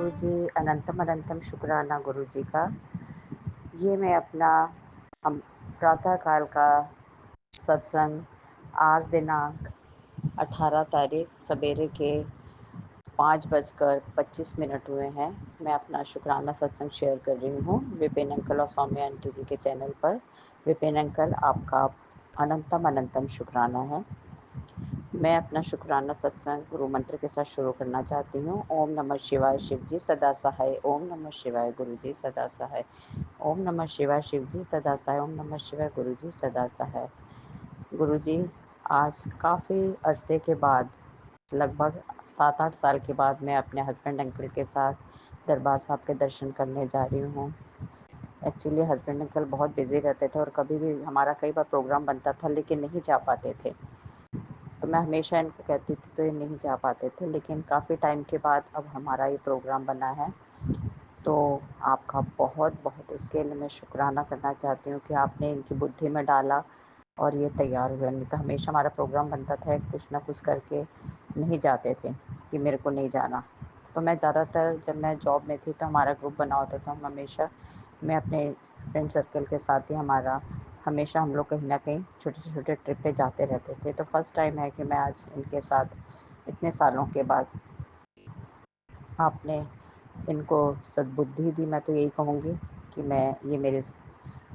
गुरुजी, अनंतम अनंतम शुक्राना गुरुजी का। ये मैं अपना अम, प्रातः काल का सत्संग आज दिनांक 18 तारीख सवेरे के 5:25 हुए हैं। मैं अपना शुक्राना सत्संग शेयर कर रही हूँ विपिन अंकल और सौम्या आंटी जी के चैनल पर। विपिन अंकल, आपका अनंतम अनंतम शुक्राना है। मैं अपना शुक्राना सत्संग गुरु मंत्र के साथ शुरू करना चाहती हूँ। ओम नमः शिवाय, शिव जी सदा सहाय। ओम नमः शिवाय, गुरु जी सदा सहाय। ओम नमः शिवाय, शिव जी सदा सहाय। ओम नमः शिवाय, गुरु जी सदा सहाय। गुरु जी, आज काफ़ी अरसे के बाद, लगभग 7-8 साल के बाद मैं अपने हस्बैंड अंकल के साथ दरबार साहब के दर्शन करने जा रही हूँ। एक्चुअली हस्बैंड अंकल बहुत बिज़ी रहते थे और कभी भी हमारा कई बार प्रोग्राम बनता था लेकिन नहीं जा पाते थे। तो मैं हमेशा इनको कहती थी तो ये नहीं जा पाते थे, लेकिन काफ़ी टाइम के बाद अब हमारा ये प्रोग्राम बना है। तो आपका बहुत बहुत इसके लिए मैं शुक्राना करना चाहती हूँ कि आपने इनकी बुद्धि में डाला और ये तैयार हुए। नहीं तो हमेशा हमारा प्रोग्राम बनता था, कुछ ना कुछ करके नहीं जाते थे कि मेरे को नहीं जाना। तो मैं ज़्यादातर जब मैं जॉब में थी तो हमारा ग्रुप बना होता था, हम हमेशा मैं अपने फ्रेंड सर्कल के साथ ही हमेशा हम लोग कहीं न कहीं छोटे-छोटे ट्रिप पे जाते रहते थे। तो फर्स्ट टाइम है कि मैं आज इनके साथ इतने सालों के बाद आपने इनको सद्बुद्धि दी। मैं तो यही कहूँगी कि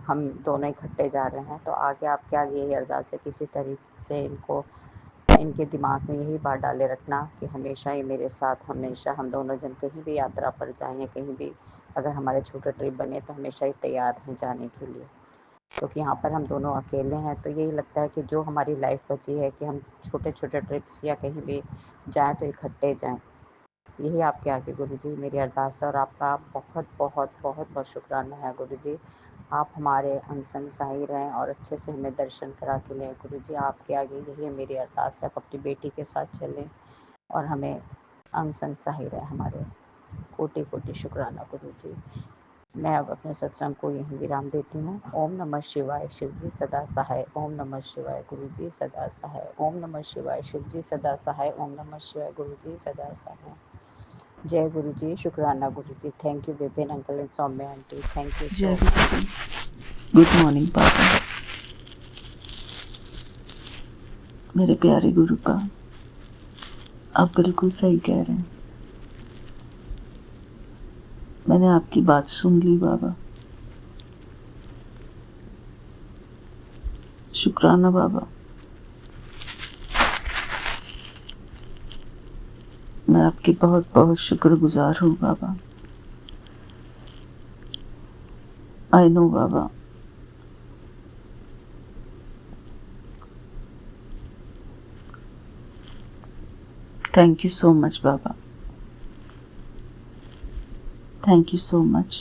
हम दोनों इकट्ठे जा रहे हैं। तो आगे आपके आगे यही अरदास है, किसी तरीके से इनके दिमाग में यही बात डाले रखना कि हमेशा ये मेरे साथ, हमेशा हम दोनों जन कहीं भी यात्रा पर जाएँ या कहीं भी अगर हमारे छोटे ट्रिप बने तो हमेशा ही तैयार हैं जाने के लिए। क्योंकि यहाँ पर हम दोनों अकेले हैं, तो यही लगता है कि जो हमारी लाइफ बची है कि हम छोटे-छोटे ट्रिप्स या कहीं भी जाएँ तो इकट्ठे जाएँ। यही आपके आगे गुरुजी मेरी अरदास है और आपका बहुत बहुत बहुत बहुत शुक्राना है गुरुजी। आप हमारे अंग संग सहाय रहें और अच्छे से हमें दर्शन करा के लें गुरुजी। आपके आगे यही मेरी अरदास है। आप अपनी बेटी के साथ चलें और हमें अंग संग सहाय रहें हमारे। कोटि-कोटि शुक्राना गुरुजी। मैं अब अपने सत्संग को यहीं विराम देती हूँ। ओम नमः शिवाय, शिव जी सदा सहाय। ओम नमः शिवाय, गुरु जी सदा सहाय। ओम नमः शिवाय, शिव जी सदा सहाय। ओम नमः शिवाय, गुरु जी सदा सहाय। जय गुरु जी, शुक्राना Guru ji. Thank you Vipin uncle and Saumya auntie. Thank you Jai so much. Guruji. Good morning पापा, मेरे प्यारे गुरु का। आप बिल्कुल सही कह रहे हैं। मैंने आपकी बात सुन ली बाबा। शुक्राना बाबा। मैं आपकी बहुत बहुत शुक्रगुजार हूँ बाबा। आई नो बाबा। थैंक यू सो मच बाबा। Thank you so much.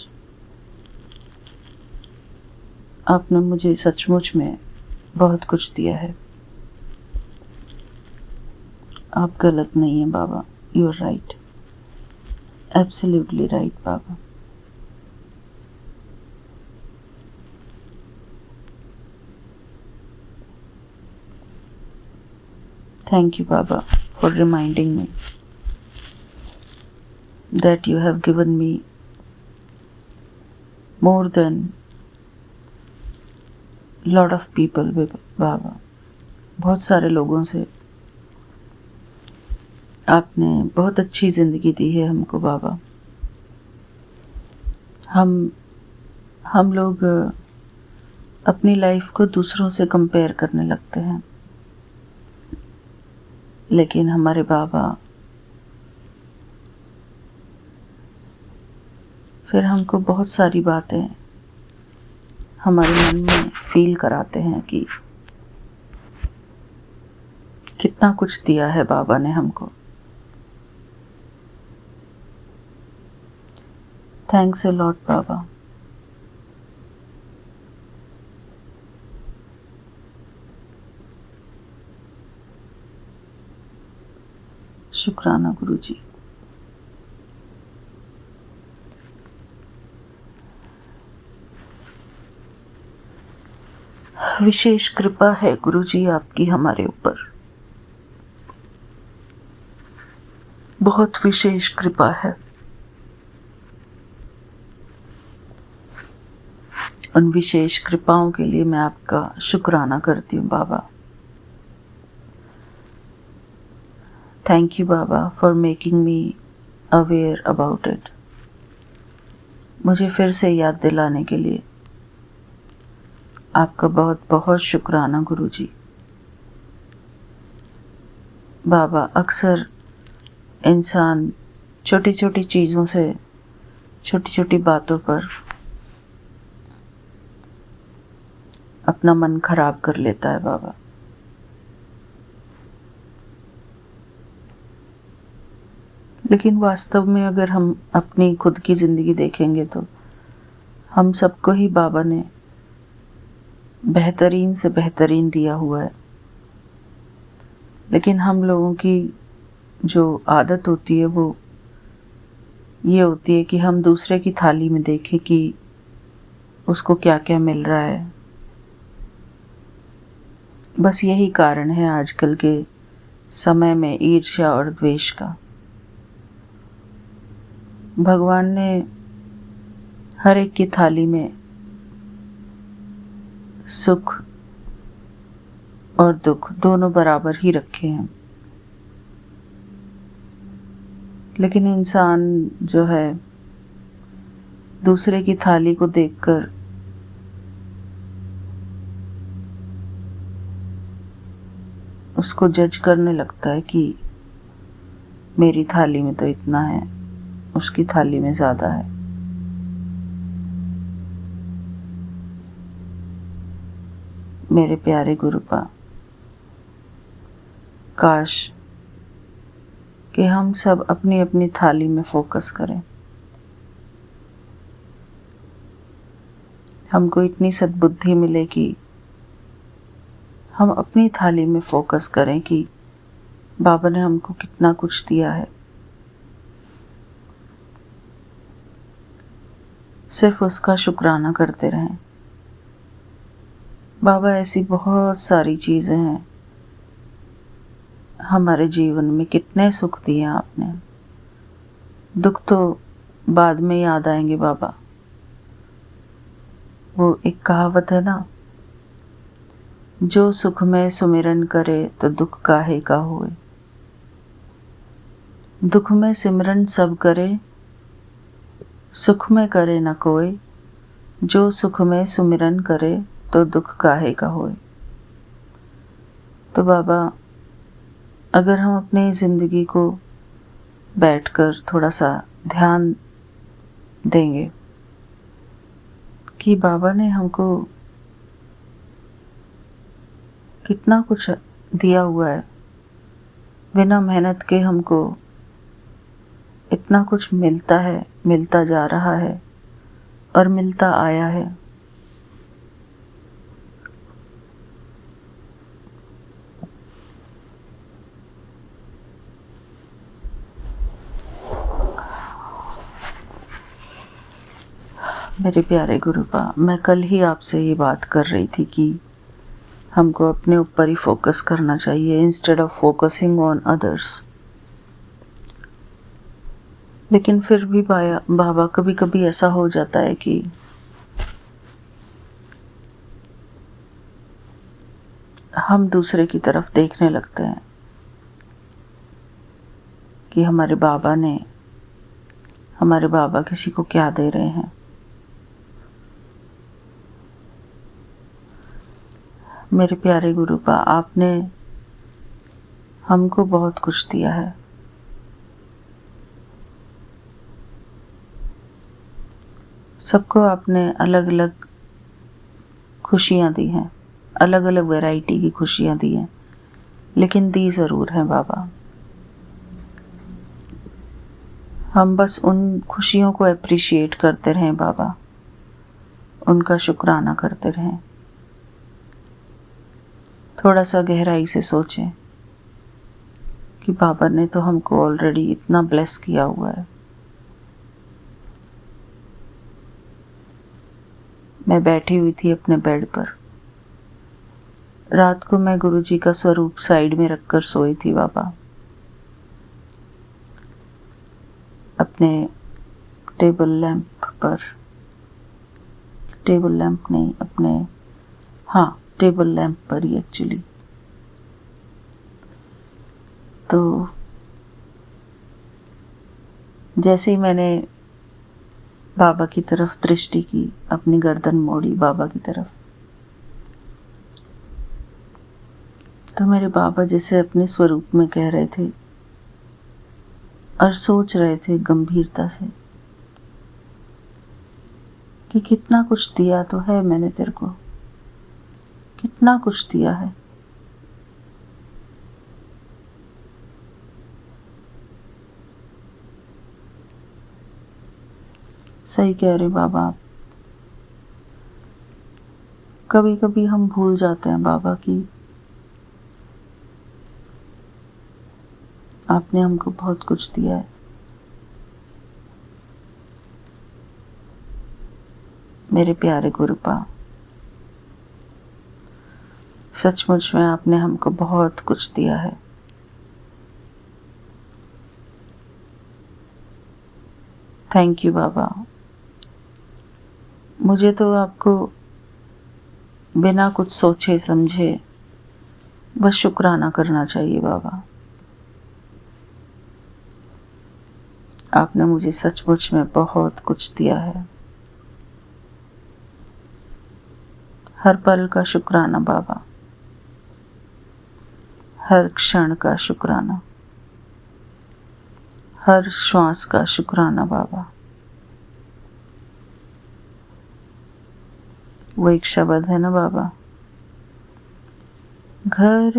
आपने मुझे सचमुच में बहुत कुछ दिया है। आप गलत नहीं हैं बाबा। You are right, absolutely right बाबा। Thank you, Baba, for reminding me that you have given me more than lot of people, Baba. बहुत सारे लोगों से आपने बहुत अच्छी ज़िंदगी दी है हमको बाबा। हम लोग अपनी लाइफ को दूसरों से कंपेयर करने लगते हैं, लेकिन हमारे बाबा फिर हमको बहुत सारी बातें हमारे मन में फील कराते हैं कि कितना कुछ दिया है बाबा ने हमको। थैंक्स अ लॉट बाबा। शुक्राना गुरुजी। विशेष कृपा है गुरुजी आपकी हमारे ऊपर, बहुत विशेष कृपा है। उन विशेष कृपाओं के लिए मैं आपका शुक्राना करती हूँ बाबा। थैंक यू बाबा for making me aware about it. मुझे फिर से याद दिलाने के लिए आपका बहुत बहुत शुक्राना गुरुजी। बाबा, अक्सर इंसान छोटी छोटी चीज़ों से, छोटी छोटी बातों पर अपना मन खराब कर लेता है बाबा। लेकिन वास्तव में अगर हम अपनी खुद की ज़िंदगी देखेंगे तो हम सबको ही बाबा ने बेहतरीन से बेहतरीन दिया हुआ है। लेकिन हम लोगों की जो आदत होती है वो ये होती है कि हम दूसरे की थाली में देखें कि उसको क्या क्या मिल रहा है। बस यही कारण है आजकल के समय में ईर्ष्या और द्वेष का। भगवान ने हर एक की थाली में सुख और दुख दोनों बराबर ही रखे हैं। लेकिन इंसान जो है दूसरे की थाली को देखकर उसको जज करने लगता है कि मेरी थाली में तो इतना है, उसकी थाली में ज़्यादा है। मेरे प्यारे गुरुपा, काश कि हम सब अपनी अपनी थाली में फोकस करें। हमको इतनी सद्बुद्धि मिले कि हम अपनी थाली में फोकस करें कि बाबा ने हमको कितना कुछ दिया है। सिर्फ उसका शुक्राना करते रहें। बाबा, ऐसी बहुत सारी चीज़ें हैं हमारे जीवन में, कितने सुख दिए आपने। दुख तो बाद में याद आएंगे बाबा। वो एक कहावत है ना, जो सुख में सुमिरन करे तो दुख काहे का होए। दुख में सिमरन सब करे, सुख में करे न कोई। जो सुख में सुमिरन करे तो दुख काहे का होए। तो बाबा, अगर हम अपनी ज़िंदगी को बैठकर थोड़ा सा ध्यान देंगे कि बाबा ने हमको कितना कुछ दिया हुआ है, बिना मेहनत के हमको इतना कुछ मिलता है, मिलता जा रहा है और मिलता आया है। मेरे प्यारे गुरुपा, मैं कल ही आपसे ये बात कर रही थी कि हमको अपने ऊपर ही फोकस करना चाहिए instead of focusing on others. लेकिन फिर भी बाबा, कभी कभी ऐसा हो जाता है कि हम दूसरे की तरफ देखने लगते हैं कि हमारे बाबा किसी को क्या दे रहे हैं। मेरे प्यारे गुरुपा, आपने हमको बहुत कुछ दिया है। सबको आपने अलग अलग खुशियाँ दी हैं, अलग अलग वैरायटी की खुशियाँ दी हैं, लेकिन दी ज़रूर हैं बाबा। हम बस उन खुशियों को अप्रिशिएट करते रहें बाबा, उनका शुक्राना करते रहें। थोड़ा सा गहराई से सोचें कि बाबा ने तो हमको ऑलरेडी इतना ब्लेस किया हुआ है। मैं बैठी हुई थी अपने बेड पर। रात को मैं गुरुजी का स्वरूप साइड में रखकर सोई थी बाबा। अपने टेबल लैंप पर टेबल लैंप नहीं, अपने हाँ टेबल लैंप पर ही एक्चुअली। तो जैसे ही मैंने बाबा की तरफ दृष्टि की, अपनी गर्दन मोड़ी बाबा की तरफ, तो मेरे बाबा जैसे अपने स्वरूप में कह रहे थे और सोच रहे थे गंभीरता से कि कितना कुछ दिया तो है मैंने तेरे को, कितना कुछ दिया है। सही कह रहे बाबा आप। कभी कभी हम भूल जाते हैं बाबा की आपने हमको बहुत कुछ दिया है। मेरे प्यारे गुरुपा, सचमुच में आपने हमको बहुत कुछ दिया है। थैंक यू बाबा। मुझे तो आपको बिना कुछ सोचे समझे बस शुक्राना करना चाहिए बाबा। आपने मुझे सचमुच में बहुत कुछ दिया है। हर पल का शुक्राना बाबा, हर क्षण का शुक्राना, हर श्वास का शुक्राना बाबा। वो एक शब्द है ना बाबा, घर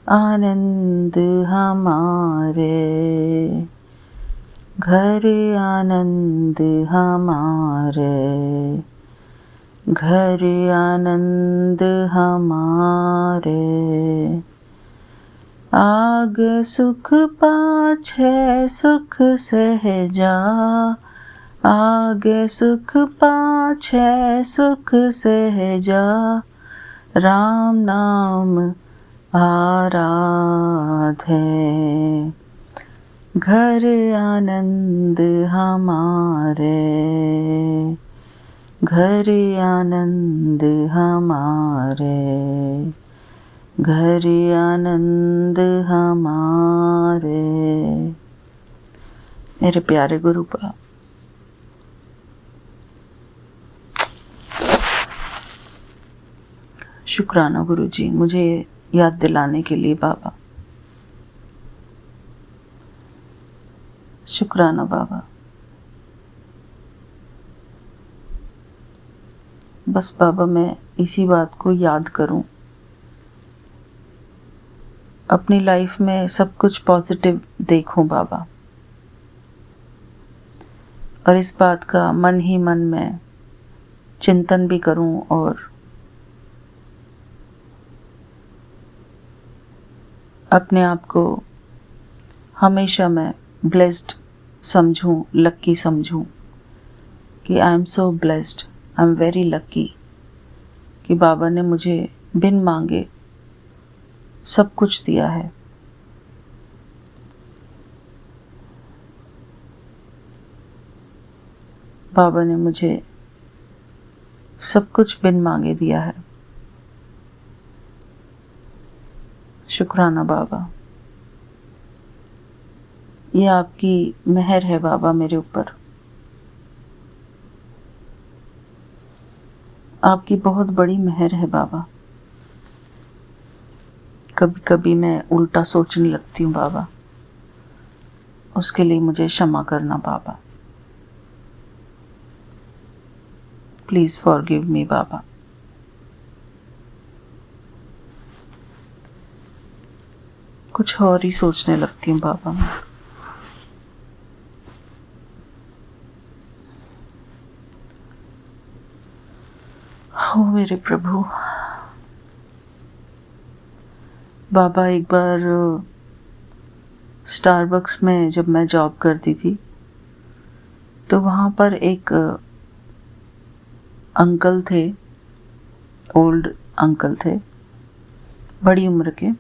आनंद हमारे, घर आनंद हमारे, घर आनंद हमारे। आग सुख पाछे सुख सहजा, आगे सुख पाछे सुख सहजा, राम नाम आराधे। घर आनंद हमारे, घर आनंद हमारे, घर आनंद हमारे। मेरे प्यारे गुरुपा, शुक्राना गुरुजी मुझे याद दिलाने के लिए बाबा। शुक्राना बाबा। बस बाबा मैं इसी बात को याद करूं, अपनी लाइफ में सब कुछ पॉजिटिव देखूं बाबा, और इस बात का मन ही मन में चिंतन भी करूं और अपने आप को हमेशा मैं ब्लेस्ड समझूं, लक्की समझूं कि आई am so blessed, I am very लक्की कि बाबा ने मुझे बिन मांगे सब कुछ दिया है। बाबा ने मुझे सब कुछ बिन मांगे दिया है। शुक्राना बाबा। ये आपकी मेहर है बाबा मेरे ऊपर, आपकी बहुत बड़ी मेहर है बाबा। कभी कभी मैं उल्टा सोचने लगती हूँ बाबा, उसके लिए मुझे क्षमा करना बाबा। प्लीज फॉरगिव मी बाबा। कुछ और ही सोचने लगती हूँ बाबा मैं। हो मेरे प्रभु। बाबा एक बार स्टारबक्स में जब मैं जॉब करती थी तो वहाँ पर एक अंकल थे, ओल्ड अंकल थे, बड़ी उम्र के।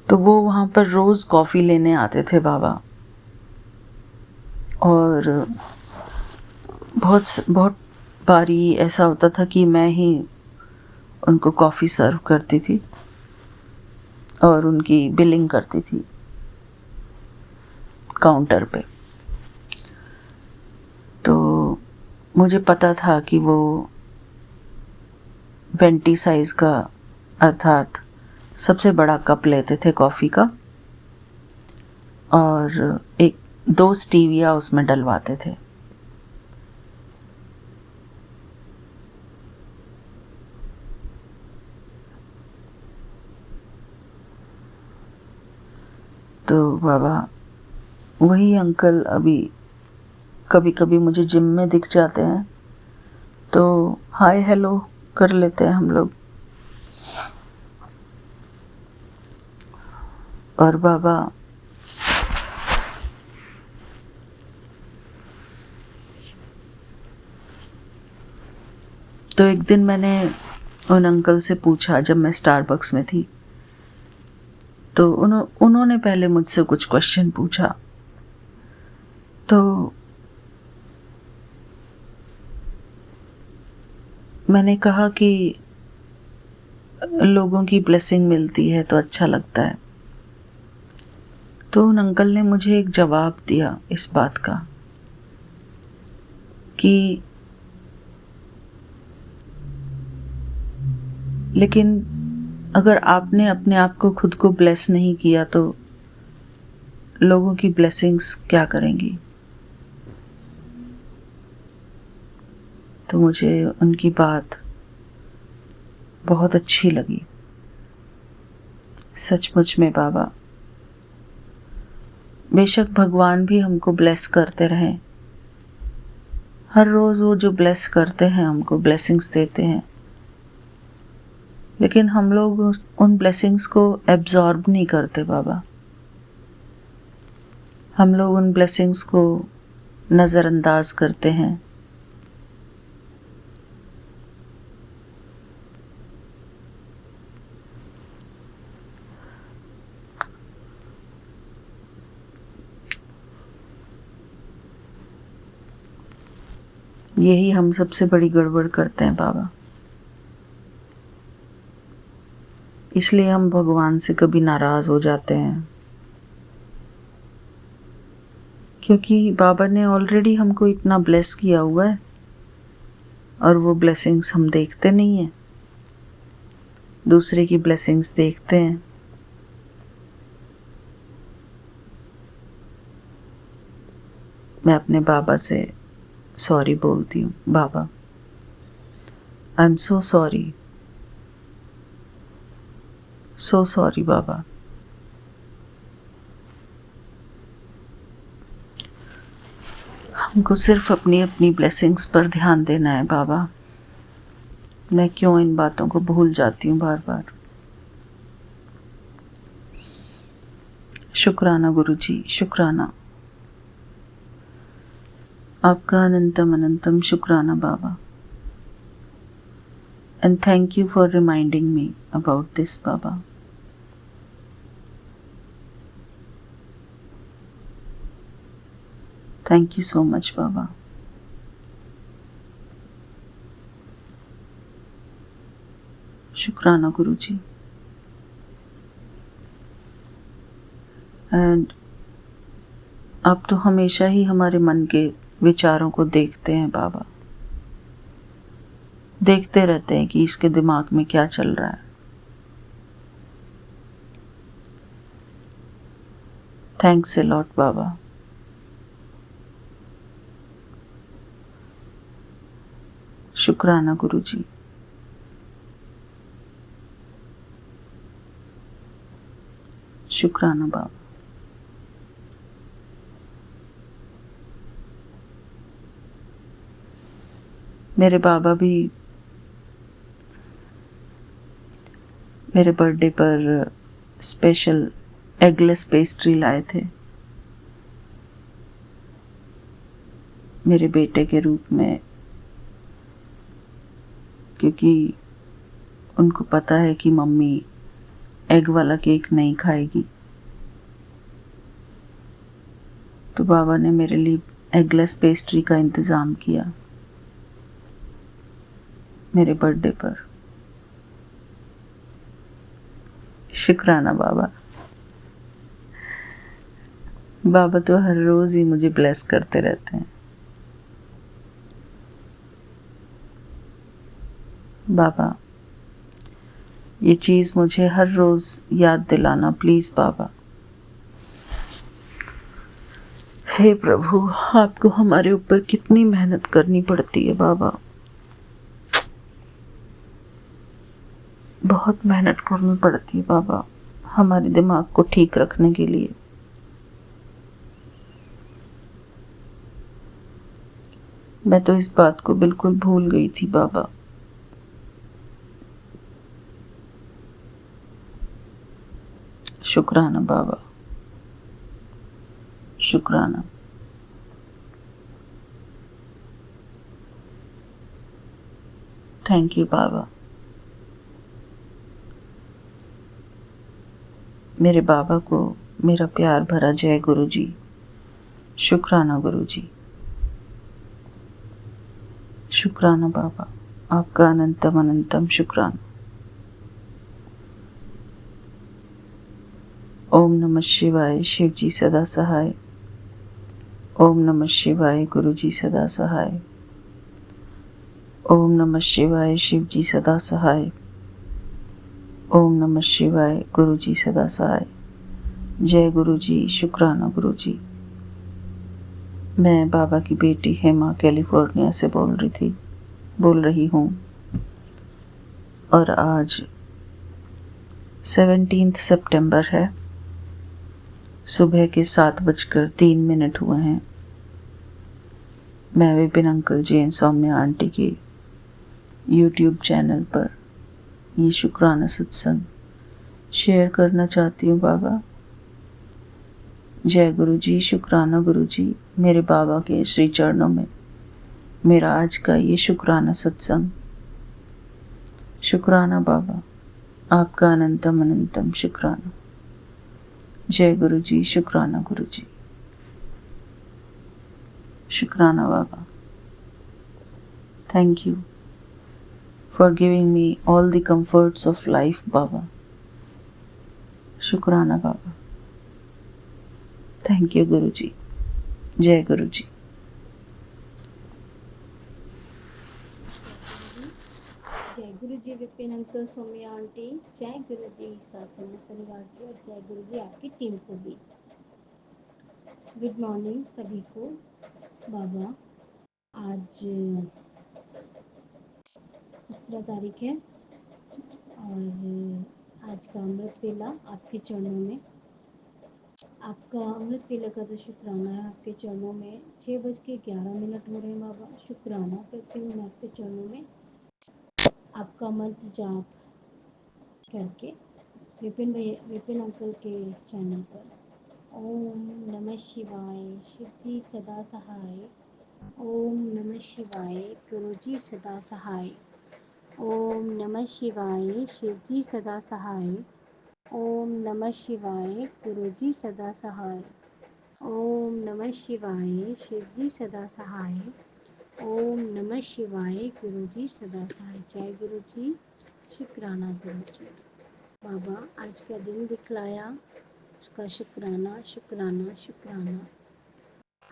तो वो वहाँ पर रोज कॉफ़ी लेने आते थे बाबा, और बहुत बारी ऐसा होता था कि मैं ही उनको कॉफ़ी सर्व करती थी और उनकी बिलिंग करती थी काउंटर पे। तो मुझे पता था कि वो वेंटी साइज़ का, अर्थात सबसे बड़ा कप लेते थे कॉफ़ी का, और 2 स्टीविया उसमें डलवाते थे। तो बाबा वही अंकल अभी कभी कभी मुझे जिम में दिख जाते हैं, तो हाय हेलो कर लेते हैं हम लोग। और बाबा तो एक दिन मैंने उन अंकल से पूछा, जब मैं स्टारबक्स में थी, तो उन्होंने पहले मुझसे कुछ क्वेश्चन पूछा। तो मैंने कहा कि लोगों की ब्लेसिंग मिलती है तो अच्छा लगता है। तो उन अंकल ने मुझे एक जवाब दिया इस बात का कि लेकिन अगर आपने अपने आप को खुद को ब्लेस नहीं किया तो लोगों की ब्लेसिंग्स क्या करेंगी। तो मुझे उनकी बात बहुत अच्छी लगी। सचमुच में बाबा, बेशक भगवान भी हमको ब्लेस करते रहें, हर रोज़ वो जो ब्लेस करते हैं, हमको ब्लेसिंग्स देते हैं, लेकिन हम लोग उन ब्लेसिंग्स को एब्जॉर्ब नहीं करते बाबा। हम लोग उन ब्लेसिंग्स को नज़रअंदाज करते हैं। यही हम सबसे बड़ी गड़बड़ करते हैं बाबा। इसलिए हम भगवान से कभी नाराज़ हो जाते हैं, क्योंकि बाबा ने ऑलरेडी हमको इतना ब्लेस किया हुआ है और वो ब्लेसिंग्स हम देखते नहीं हैं, दूसरे की ब्लेसिंग्स देखते हैं। मैं अपने बाबा से सॉरी बोलती हूँ, बाबा I am so sorry, so sorry बाबा। हमको सिर्फ अपनी अपनी ब्लेसिंग्स पर ध्यान देना है बाबा। मैं क्यों इन बातों को भूल जाती हूँ बार बार। शुक्राना गुरुजी, शुक्राना, आपका अनंतम अनंतम शुक्राना बाबा। And thank you for reminding me about this, Baba. Thank you so much, Baba. शुक्राना गुरुजी। And आप तो हमेशा ही हमारे मन के विचारों को देखते हैं बाबा, देखते रहते हैं कि इसके दिमाग में क्या चल रहा है। थैंक्स ए लॉट बाबा। शुक्राना गुरुजी। शुक्राना बाबा। मेरे बाबा भी मेरे बर्थडे पर स्पेशल एगलेस पेस्ट्री लाए थे मेरे बेटे के रूप में, क्योंकि उनको पता है कि मम्मी एग वाला केक नहीं खाएगी। तो बाबा ने मेरे लिए एगलेस पेस्ट्री का इंतज़ाम किया। मेरे बर्थडे पर। शुक्राना बाबा। बाबा तो हर रोज़ ही मुझे ब्लेस करते रहते हैं। बाबा, ये चीज़ मुझे हर रोज़ याद दिलाना प्लीज़ बाबा। हे प्रभु, आपको हमारे ऊपर कितनी मेहनत करनी पड़ती है बाबा, बहुत मेहनत करनी पड़ती है बाबा हमारे दिमाग को ठीक रखने के लिए। मैं तो इस बात को बिल्कुल भूल गई थी बाबा। शुक्राना बाबा, शुक्राना। थैंक यू बाबा। मेरे बाबा को मेरा प्यार भरा जय गुरु जी। शुक्राना गुरु जी। शुक्राना बाबा, आपका अनंतम अनंतम शुक्राना। ओम नमः शिवाय, शिव जी सदा सहाय। ओम नमः शिवाय, गुरु जी सदा सहाय। ओम नमः शिवाय, शिव जी सदा सहाय। ओम नमः शिवाय, गुरु जी सदा सहाय। जय गुरु जी। शुक्राना गुरु जी। मैं बाबा की बेटी हेमा कैलिफोर्निया से बोल रही हूँ और आज 17 सितंबर है। सुबह के 7:03 हुए हैं। मैं Vipin uncle ji and Saumya aunty के यूट्यूब चैनल पर ये शुक्राना सत्संग शेयर करना चाहती हूँ बाबा। जय गुरु जी। शुक्राना गुरु जी। मेरे बाबा के श्री चरणों में मेरा आज का ये शुक्राना सत्संग। शुक्राना बाबा, आपका अनंतम अनंतम शुक्राना। जय गुरु जी। शुक्राना गुरु जी। शुक्राना बाबा। Thank you for giving me all the comforts of life बाबा। शुक्राना बाबा। थैंक यू गुरु जी। जय गुरु जी। जय गुरु जी विपिन अंकल, सौम्या आंटी। जय गुरु जी सत्संग परिवार जी, और जय गुरु जी आपकी टीम को भी। गुड मॉर्निंग सभी को। बाबा, आज 17 तारीख है और आज का अमृत वेला आपके चरणों में। आपका अमृत वेला का जो शुक्राना है आपके चरणों में। 6:11 हो रहे हैं बाबा। शुक्राना करती हूँ मैं आपके चरणों में। आपका मंत्र जाप करके विपिन अंकल के चैनल पर। ओम नमः शिवाय, शिव जी सदा सहाय। ओम नमः शिवाय, गुरु जी सदा सहाय। ओम नमः शिवाय, शिव जी सदा सहाय। ओम नमः शिवाय, गुरु जी सदा सहाय। ओम नमः शिवाय, शिव जी सदा सहाय। ओम नमः शिवाय, गुरु जी सदा सहाय। जय गुरु जी। शुक्राना गुरु जी। बाबा, आज का दिन दिखलाया, उसका शुक्राना शुक्राना शुक्राना।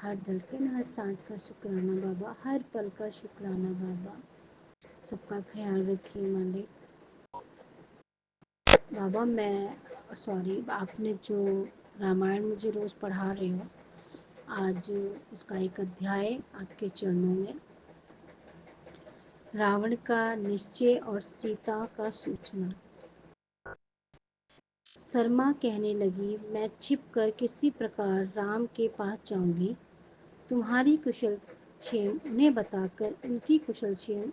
हर धड़कन हर सांस का शुक्राना बाबा, हर पल का शुक्राना बाबा। सबका ख्याल रखिए मालिक। बाबा, आपने जो रामायण मुझे रोज़ पढ़ा रहे हो, आज उसका एक अध्याय आपके चरणों में। रावण का निश्चय और सीता का सूचना। शर्मा कहने लगी, मैं छिप कर किसी प्रकार राम के पास जाऊंगी। तुम्हारी कुशल क्षेम उन्हें बताकर उनकी कुशल क्षेम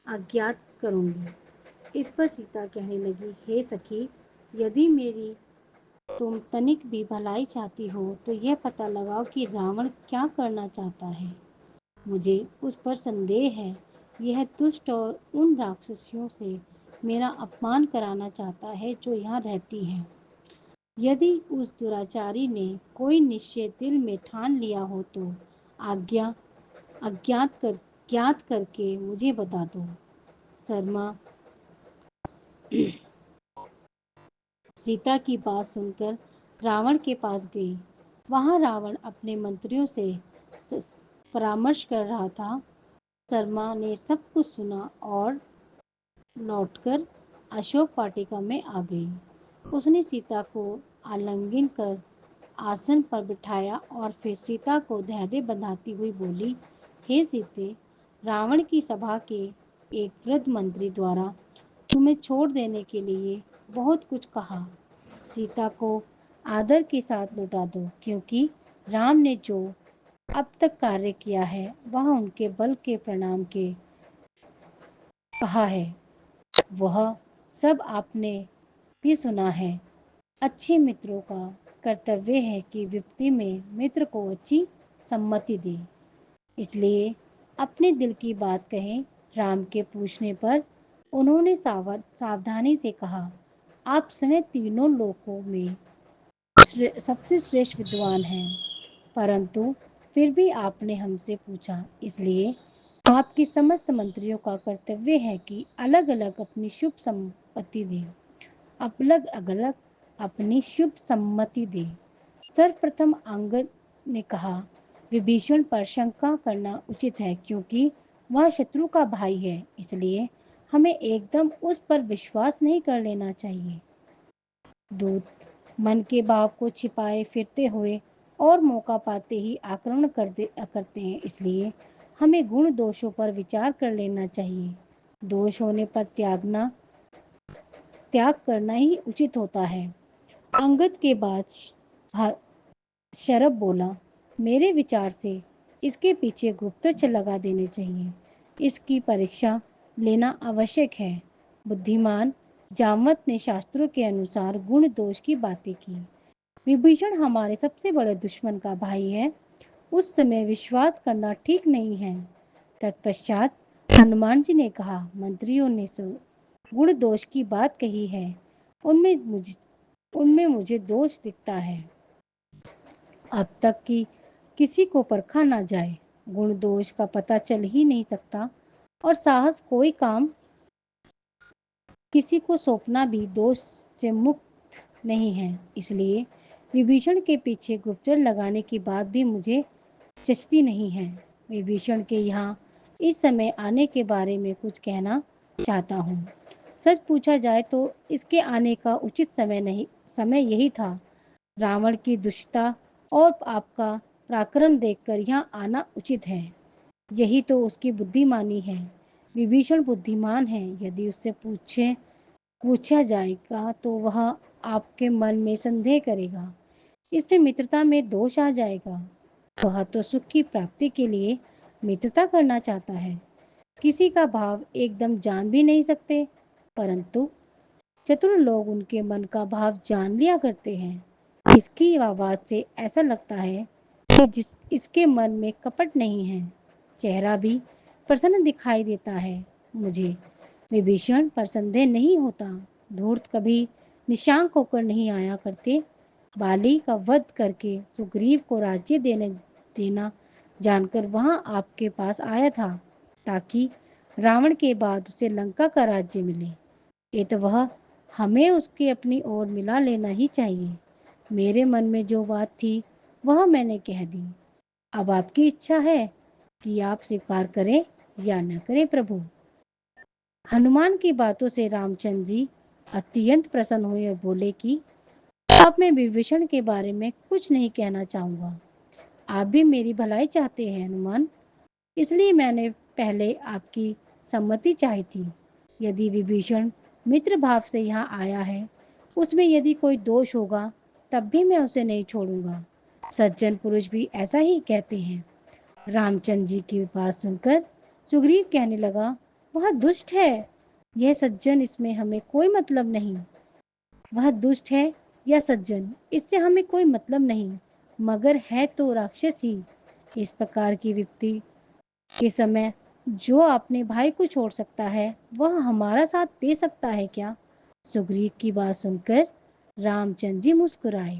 अज्ञात करूंगी। इस पर सीता कहने लगी, हे सखी, यदि मेरी तुम तनिक भी भलाई चाहती हो तो यह पता लगाओ कि रावण क्या करना चाहता है। मुझे उस पर संदेह है। यह दुष्ट और उन राक्षसियों से मेरा अपमान कराना चाहता है जो यहाँ रहती हैं। यदि उस दुराचारी ने कोई निश्चय दिल में ठान लिया हो तो आज्ञा अज्ञात कर ज्ञात करके मुझे बता दो। शर्मा सीता की बात सुनकर रावण के पास गई। वहां रावण अपने मंत्रियों से परामर्श कर रहा था। शर्मा ने सब कुछ सुना और लौटकर अशोक वाटिका में आ गई। उसने सीता को आलिंगन कर आसन पर बिठाया और फिर सीता को धैर्य बंधाती हुई बोली, हे सीते, रावण की सभा के एक वृद्ध मंत्री द्वारा तुम्हें छोड़ देने के लिए बहुत कुछ कहा। सीता को आदर के साथ लौटा दो, क्योंकि राम ने जो अब तक कार्य किया है वह उनके बल के प्रणाम के कहा है। वह सब आपने भी सुना है। अच्छे मित्रों का कर्तव्य है कि विपत्ति में मित्र को अच्छी सम्मति दे। इसलिए अपने दिल की बात कहें। राम के पूछने पर उन्होंने सावधानी से कहा, आप स्वयं तीनों लोकों में सबसे श्रेष्ठ विद्वान हैं, परंतु फिर भी आपने हमसे पूछा, इसलिए आपके समस्त मंत्रियों का कर्तव्य है कि अलग अलग अपनी शुभ सम्मति दें। अलग अलग अपनी शुभ सम्मति दे। सर्वप्रथम अंगद ने कहा, विभीषण पर शंका करना उचित है, क्योंकि वह शत्रु का भाई है, इसलिए हमें एकदम उस पर विश्वास नहीं कर लेना चाहिए। दूत मन के भाव को छिपाए फिरते हुए और मौका पाते ही आक्रमण करते हैं, इसलिए हमें गुण दोषों पर विचार कर लेना चाहिए। दोष होने पर त्याग करना ही उचित होता है। अंगद के बाद शरभ बोला, मेरे विचार से इसके पीछे गुप्तचर लगा देने चाहिए। इसकी परीक्षा लेना आवश्यक है। बुद्धिमान जामवंत ने शास्त्रों के अनुसार गुण दोष की बातें की। विभीषण हमारे सबसे बड़े दुश्मन का भाई है, उस समय विश्वास करना ठीक नहीं है। तत्पश्चात हनुमान जी ने कहा, मंत्रियों ने गुण दोष की बात कही है, उनमें मुझे दोष दिखता है। अब तक कि किसी को परखा ना जाए, गुण दोष का पता चल ही नहीं सकता, और साहस कोई काम किसी को सौंपना भी दोष से मुक्त नहीं है। इसलिए विभीषण के पीछे गुप्तचर लगाने की बात भी मुझे जचती नहीं है। विभीषण के यहाँ इस समय आने के बारे में कुछ कहना चाहता हूँ। सच पूछा जाए तो इसके आने का उचित समय यही था। रावण की दुष्टता और आपका पराक्रम देखकर यहाँ आना उचित है। यही तो उसकी बुद्धिमानी है। विभीषण बुद्धिमान है। यदि उससे पूछा जाएगा तो वह आपके मन में संदेह करेगा। इसमें मित्रता में दोष आ जाएगा। वह तो सुख की प्राप्ति के लिए मित्रता करना चाहता है। किसी का भाव एकदम जान भी नहीं सकते, परंतु चतुर लोग उनके मन का भाव जान लिया करते हैं। इसकी आवाज से ऐसा लगता है कि इसके मन में कपट नहीं है। चेहरा भी प्रसन्न दिखाई देता है मुझे। विभीषण पर संदेह नहीं होता। धूर्त कभी निशांक होकर नहीं आया करते। बाली का वध करके सुग्रीव को राज्य देना जानकर वहां आपके पास आया था, ताकि रावण के बाद उसे लंका का राज्य मिले। ये तो वह हमें उसके अपनी ओर मिला लेना ही चाहिए। मेरे मन में जो बात थी वह मैंने कह दी। अब आपकी इच्छा है कि आप स्वीकार करें या न करें प्रभु। हनुमान की बातों से रामचंद्र जी अत्यंत प्रसन्न हुए और बोले कि अब मैं विभीषण के बारे में कुछ नहीं कहना चाहूंगा। आप भी मेरी भलाई चाहते हैं हनुमान, इसलिए मैंने पहले आपकी सम्मति चाही थी। यदि विभीषण मित्र भाव से यहाँ आया है, उसमें यदि कोई दोष होगा तब भी मैं उसे नहीं छोड़ूंगा। सज्जन पुरुष भी ऐसा ही कहते हैं। रामचंद्र जी की बात सुनकर सुग्रीव कहने लगा, वह दुष्ट है, यह सज्जन, इसमें हमें कोई मतलब नहीं। वह दुष्ट है या सज्जन, इससे हमें कोई मतलब नहीं, मगर है तो राक्षस ही। इस प्रकार की विपत्ति के समय जो अपने भाई को छोड़ सकता है वह हमारा साथ दे सकता है क्या? सुग्रीव की बात सुनकर रामचंद्र जी मुस्कुराए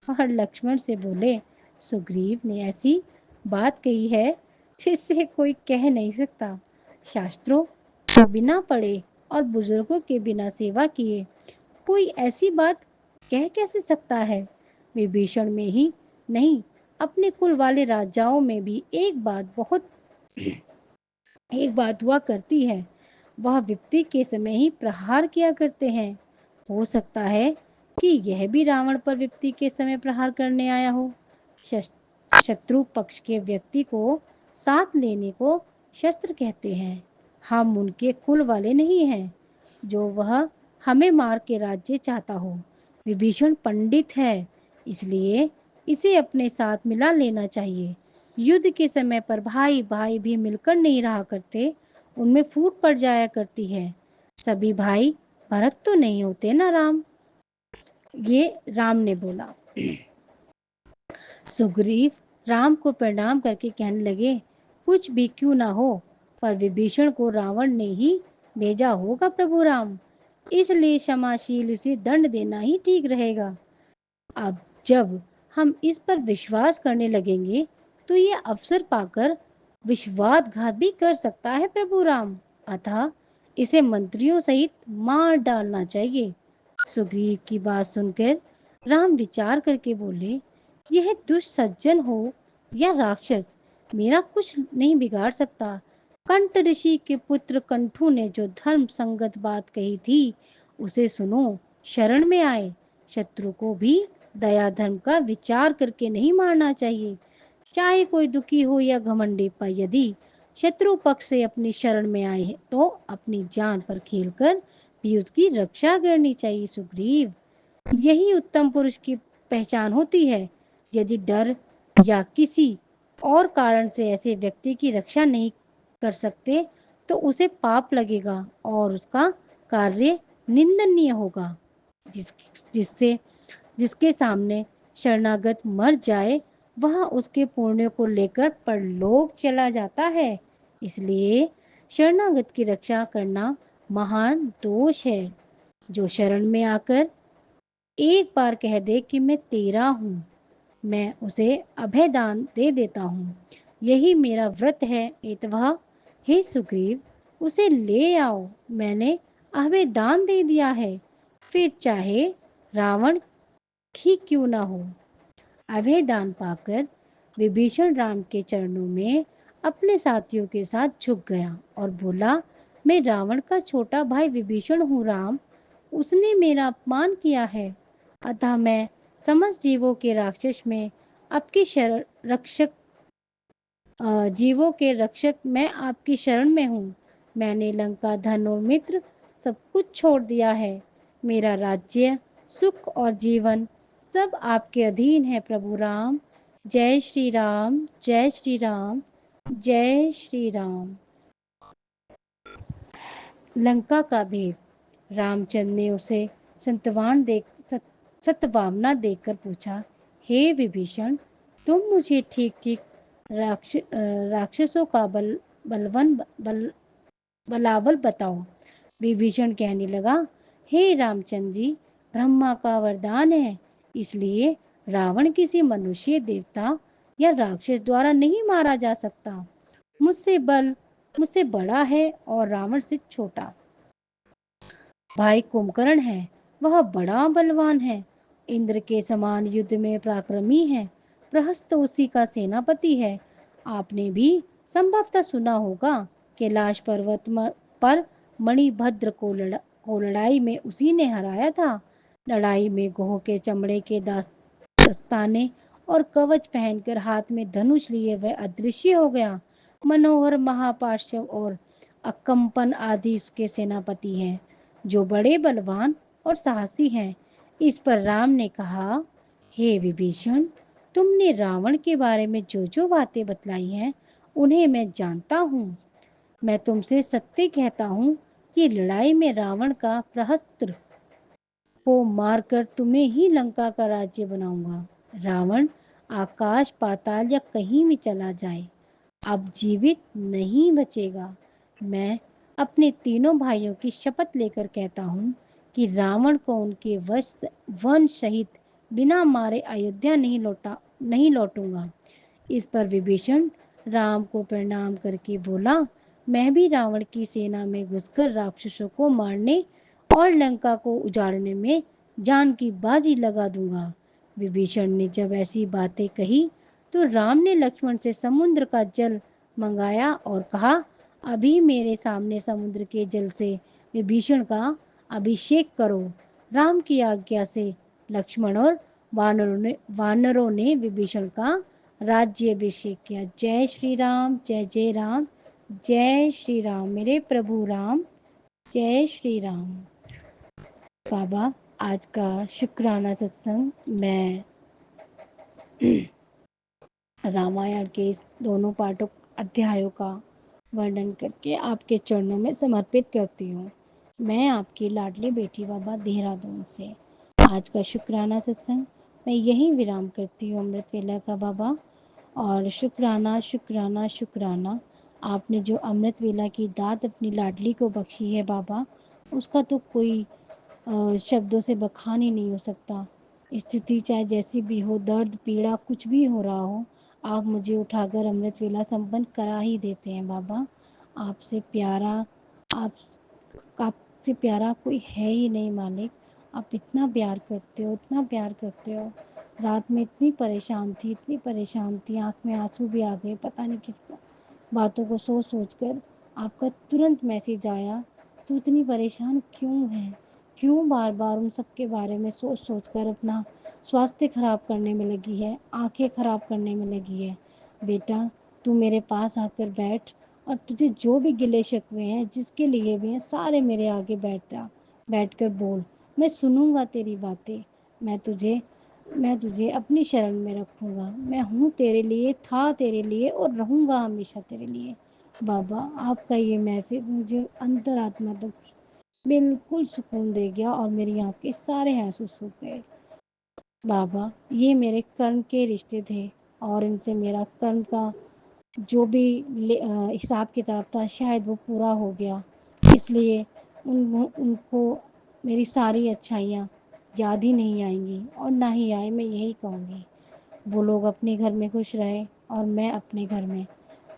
और लक्ष्मण से बोले, सुग्रीव ने ऐसी बात कही है जिससे कोई कह नहीं सकता। शास्त्रों को बिना पढ़े और बुजुर्गों के बिना सेवा किए कोई ऐसी बात कह कैसे सकता है। विभीषण में ही नहीं, अपने कुल वाले राजाओं में भी एक बात हुआ करती है। वह विपत्ति के समय ही प्रहार किया करते हैं। हो सकता है कि यह भी रावण पर विपत्ति के समय प्रहार करने आया हो। शत्रु पक्ष के व्यक्ति को साथ लेने को शस्त्र कहते हैं। हम उनके कुल वाले नहीं हैं जो वह हमें मार के राज्य चाहता हो। विभीषण पंडित है, इसलिए इसे अपने साथ मिला लेना चाहिए। युद्ध के समय पर भाई भाई भी मिलकर नहीं रहा करते, उनमें फूट पड़ जाया करती है। सभी भाई भरत तो नहीं होते ना राम। ये राम ने बोला। सुग्रीव राम को प्रणाम करके कहने लगे, कुछ भी क्यों ना हो, पर विभीषण को रावण ने ही भेजा होगा प्रभु राम, इसलिए क्षमाशील इसे दंड देना ही ठीक रहेगा। अब जब हम इस पर विश्वास करने लगेंगे तो ये अवसर पाकर विश्वासघात भी कर सकता है प्रभु राम, अतः इसे मंत्रियों सहित मार डालना चाहिए। सुग्रीव की बात सुनकर राम विचार करके बोले, यह दुष्ट सज्जन हो या राक्षस मेरा कुछ नहीं बिगाड़ सकता। कंठ ऋषि के पुत्र कंठू ने जो धर्म संगत बात कही थी उसे सुनो, शरण में आए। शत्रु को भी दया धर्म का विचार करके नहीं मारना चाहिए, चाहे कोई दुखी हो या घमंडी, पर यदि शत्रु पक्ष से अपनी शरण में आए तो अपनी जान पर खेलकर भी उसकी रक्षा करनी चाहिए। सुग्रीव, यही उत्तम पुरुष की पहचान होती है। यदि डर या किसी और कारण से ऐसे व्यक्ति की रक्षा नहीं कर सकते तो उसे पाप लगेगा और उसका कार्य निंदनीय होगा। जिस जिससे जिसके सामने शरणागत मर जाए वह उसके पुण्य को लेकर परलोक चला जाता है। इसलिए शरणागत की रक्षा करना महान दोष है। जो शरण में आकर एक बार कह दे कि मैं तेरा हूँ, मैं उसे अभय दान दे देता हूँ, यही मेरा व्रत है। एतवाह हे सुग्रीव, उसे ले आओ, मैंने अभय दान दे दिया है, फिर चाहे रावण ही क्यों ना हो। अभय दान पाकर विभीषण राम के चरणों में अपने साथियों के साथ झुक गया और बोला, मैं रावण का छोटा भाई विभीषण हूँ राम, उसने मेरा अपमान किया है, अतः मैं समस्त जीवों के राक्षस में आपकी शरण रक्षक जीवों के रक्षक मैं आपकी शरण में हूँ। मैंने लंका धन और मित्र सब कुछ छोड़ दिया है। मेरा राज्य सुख और जीवन सब आपके अधीन है प्रभु राम। जय श्री राम, जय श्री राम, जय श्री राम। लंका का भेद। रामचंद्र ने उसे सत्वावना देकर पूछा, हे विभीषण, तुम मुझे ठीक ठीक राक्षसों का बलाबल बताओ। विभीषण कहने लगा, हे रामचंद्र जी, ब्रह्मा का वरदान है, इसलिए रावण किसी मनुष्य, देवता या राक्षस द्वारा नहीं मारा जा सकता। मुझसे बड़ा है और रावण से छोटा। भाई कुंभकर्ण है, वह बड़ा बलवान है, इंद्र के समान युद्ध में पराक्रमी है, प्रहस्त उसी का सेनापति है। आपने भी संभवतः सुना होगा कैलाश पर्वत पर मणिभद्र को लड़ाई में उसी ने हराया था। लड़ाई में गोह के चमड़े के दस्ताने और कवच पहनकर हाथ में धनुष लिए वह अदृश्य हो गया। मनोहर, महापार्श्व और अकंपन आदि उसके सेनापति हैं, जो बड़े बलवान और साहसी हैं। इस पर राम ने कहा, हे विभीषण, तुमने रावण के बारे में जो जो बातें बतलाई हैं उन्हें मैं जानता हूँ। मैं तुमसे सत्य कहता हूँ कि लड़ाई में रावण का प्रहस्त्र को मारकर तुम्हें ही लंका का राज्य बनाऊंगा। रावण आकाश पाताल या कहीं भी चला जाए, अब जीवित नहीं बचेगा। मैं अपने तीनों भाइयों की शपथ लेकर कहता हूँ कि रावण को उनके वंश सहित बिना मारे अयोध्या नहीं लौटूंगा। इस पर विभीषण राम को प्रणाम करके बोला, मैं भी रावण की सेना में घुसकर राक्षसों को मारने और लंका को उजाड़ने में जान की बाजी लगा दूंगा। विभीषण ने जब ऐसी बातें कही तो राम ने लक्ष्मण से समुद्र का जल मंगाया और कहा, अभी मेरे सामने समुद्र के जल से विभीषण का अभिषेक करो। राम की आज्ञा से लक्ष्मण और वानरों ने विभीषण का राज्याभिषेक किया। जय श्री राम, जय जय राम, जय श्री राम मेरे प्रभु राम, जय श्री राम। बाबा, आज का शुक्राना सत्संग मैं रामायण के इस दोनों पाठों अध्यायों का वर्णन करके आपके चरणों में समर्पित करती हूँ। मैं आपकी लाडली बेटी बाबा देहरादून से। आज का शुक्राना सत्संग मैं यहीं विराम करती हूँ अमृत वेला का बाबा। और शुक्राना शुक्राना शुक्राना, आपने जो अमृत वेला की दात अपनी लाडली को बख्शी है बाबा, उसका तो कोई शब्दों से बखान ही नहीं हो सकता। स्थिति चाहे जैसी भी हो, दर्द पीड़ा कुछ भी हो रहा हो, आप मुझे उठाकर अमृत वेला संपन्न करा ही देते हैं बाबा। आपसे प्यारा आप आपसे प्यारा कोई है ही नहीं मालिक। आप इतना प्यार करते हो, इतना प्यार करते हो। रात में इतनी परेशान थी, आँख में आंसू भी आ गए, पता नहीं किस बातों को सोच सोच कर। आपका तुरंत मैसेज आया, तू इतनी परेशान क्यों है, क्यों बार बार उन सब के बारे में सोच सोच कर अपना स्वास्थ्य खराब करने में लगी है, आंखें खराब करने में लगी है। बेटा, तू मेरे पास आकर बैठ और तुझे जो भी गिले शिकवे हैं, जिसके लिए भी हैं, सारे मेरे आगे बैठ कर बोल। मैं सुनूंगा तेरी बातें। मैं तुझे मैं तुझे अपनी शरण में रखूंगा। मैं हूँ तेरे लिए, था तेरे लिए और रहूंगा हमेशा तेरे लिए। बाबा, आपका ये मैसेज मुझे अंतरात्मा तक बिल्कुल सुकून दे गया और मेरी आंखें सारे आंसू सूख गए। बाबा, ये मेरे कर्म के रिश्ते थे और इनसे मेरा कर्म का जो भी हिसाब किताब था शायद वो पूरा हो गया। इसलिए उनको मेरी सारी अच्छाइयाँ याद ही नहीं आएंगी और ना ही आए, मैं यही कहूँगी। वो लोग अपने घर में खुश रहे और मैं अपने घर में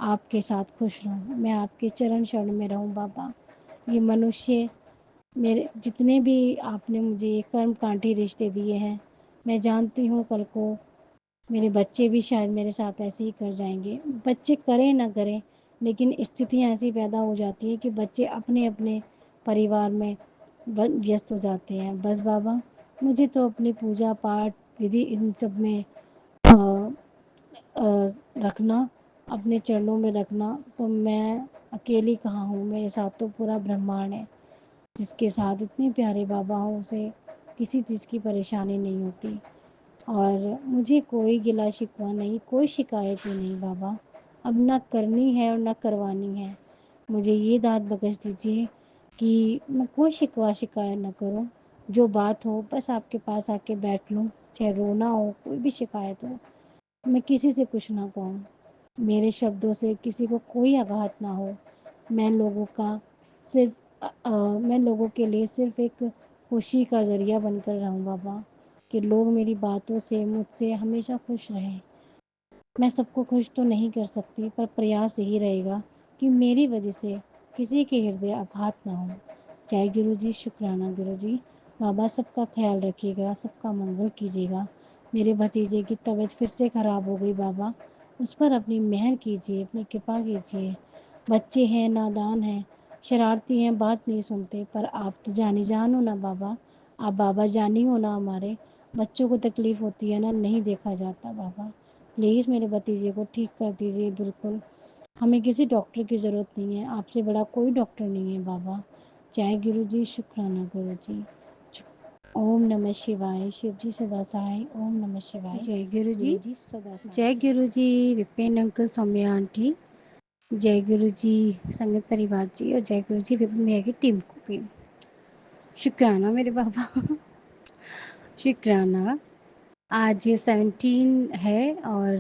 आपके साथ खुश रहूँ। मैं आपके चरण शरण में रहूँ बाबा। ये मनुष्य, मेरे जितने भी आपने मुझे ये कर्म कांटी रिश्ते दिए हैं, मैं जानती हूँ कल को मेरे बच्चे भी शायद मेरे साथ ऐसे ही कर जाएंगे। बच्चे करें ना करें, लेकिन स्थितियाँ ऐसी पैदा हो जाती है कि बच्चे अपने अपने परिवार में व्यस्त हो जाते हैं। बस बाबा, मुझे तो अपनी पूजा पाठ विधि इन सब में अ, रखना, अपने चरणों में रखना। तो मैं अकेली कहाँ हूँ, मेरे साथ तो पूरा ब्रह्मांड है। जिसके साथ इतने प्यारे बाबा हों, उसे किसी चीज़ की परेशानी नहीं होती। और मुझे कोई गिला शिकवा नहीं, कोई शिकायत ही नहीं बाबा। अब ना करनी है और ना करवानी है। मुझे ये दात बख्श दीजिए कि मैं कोई शिकवा शिकायत ना करूं। जो बात हो बस आपके पास आके बैठ लूं, चाहे रोना हो, कोई भी शिकायत हो, मैं किसी से कुछ ना कहूँ। मेरे शब्दों से किसी को कोई आघात ना हो। मैं लोगों का मैं लोगों के लिए सिर्फ एक खुशी का ज़रिया बनकर रहूँ बाबा, कि लोग मेरी बातों से मुझसे हमेशा खुश रहें। मैं सबको खुश तो नहीं कर सकती, पर प्रयास यही रहेगा कि मेरी वजह से किसी के हृदय आघात ना हो। जय गुरु जी, शुक्राना गुरु जी। बाबा, सबका ख्याल रखिएगा, सबका मंगल कीजिएगा। मेरे भतीजे की तबीयत फिर से ख़राब हो गई बाबा, उस पर अपनी मेहर कीजिए, अपनी कृपा कीजिए। बच्चे हैं, नादान हैं, शरारती हैं, बात नहीं सुनते, पर आप तो जानी जान हो ना बाबा। आप बाबा जानी हो ना हमारे। बच्चों को तकलीफ़ होती है ना, नहीं देखा जाता बाबा। प्लीज़ मेरे भतीजे को ठीक कर दीजिए बिल्कुल। हमें किसी डॉक्टर की ज़रूरत नहीं है, आपसे बड़ा कोई डॉक्टर नहीं है बाबा। जय गुरु जी, शुक्राना गुरु जी। ओम नमः शिवाय। शिव जी सदा सहाय। ओम नमः शिवाय। जय गुरु जी, सदा सहाय। जय गुरु जी विपिन अंकल, सौम्या आंटी। जय गुरु जी संगत परिवार जी, और जय गुरु जी विपिन भैया की टीम को भी शुक्राना मेरे बाबा। शुक्राना। आज 17 है और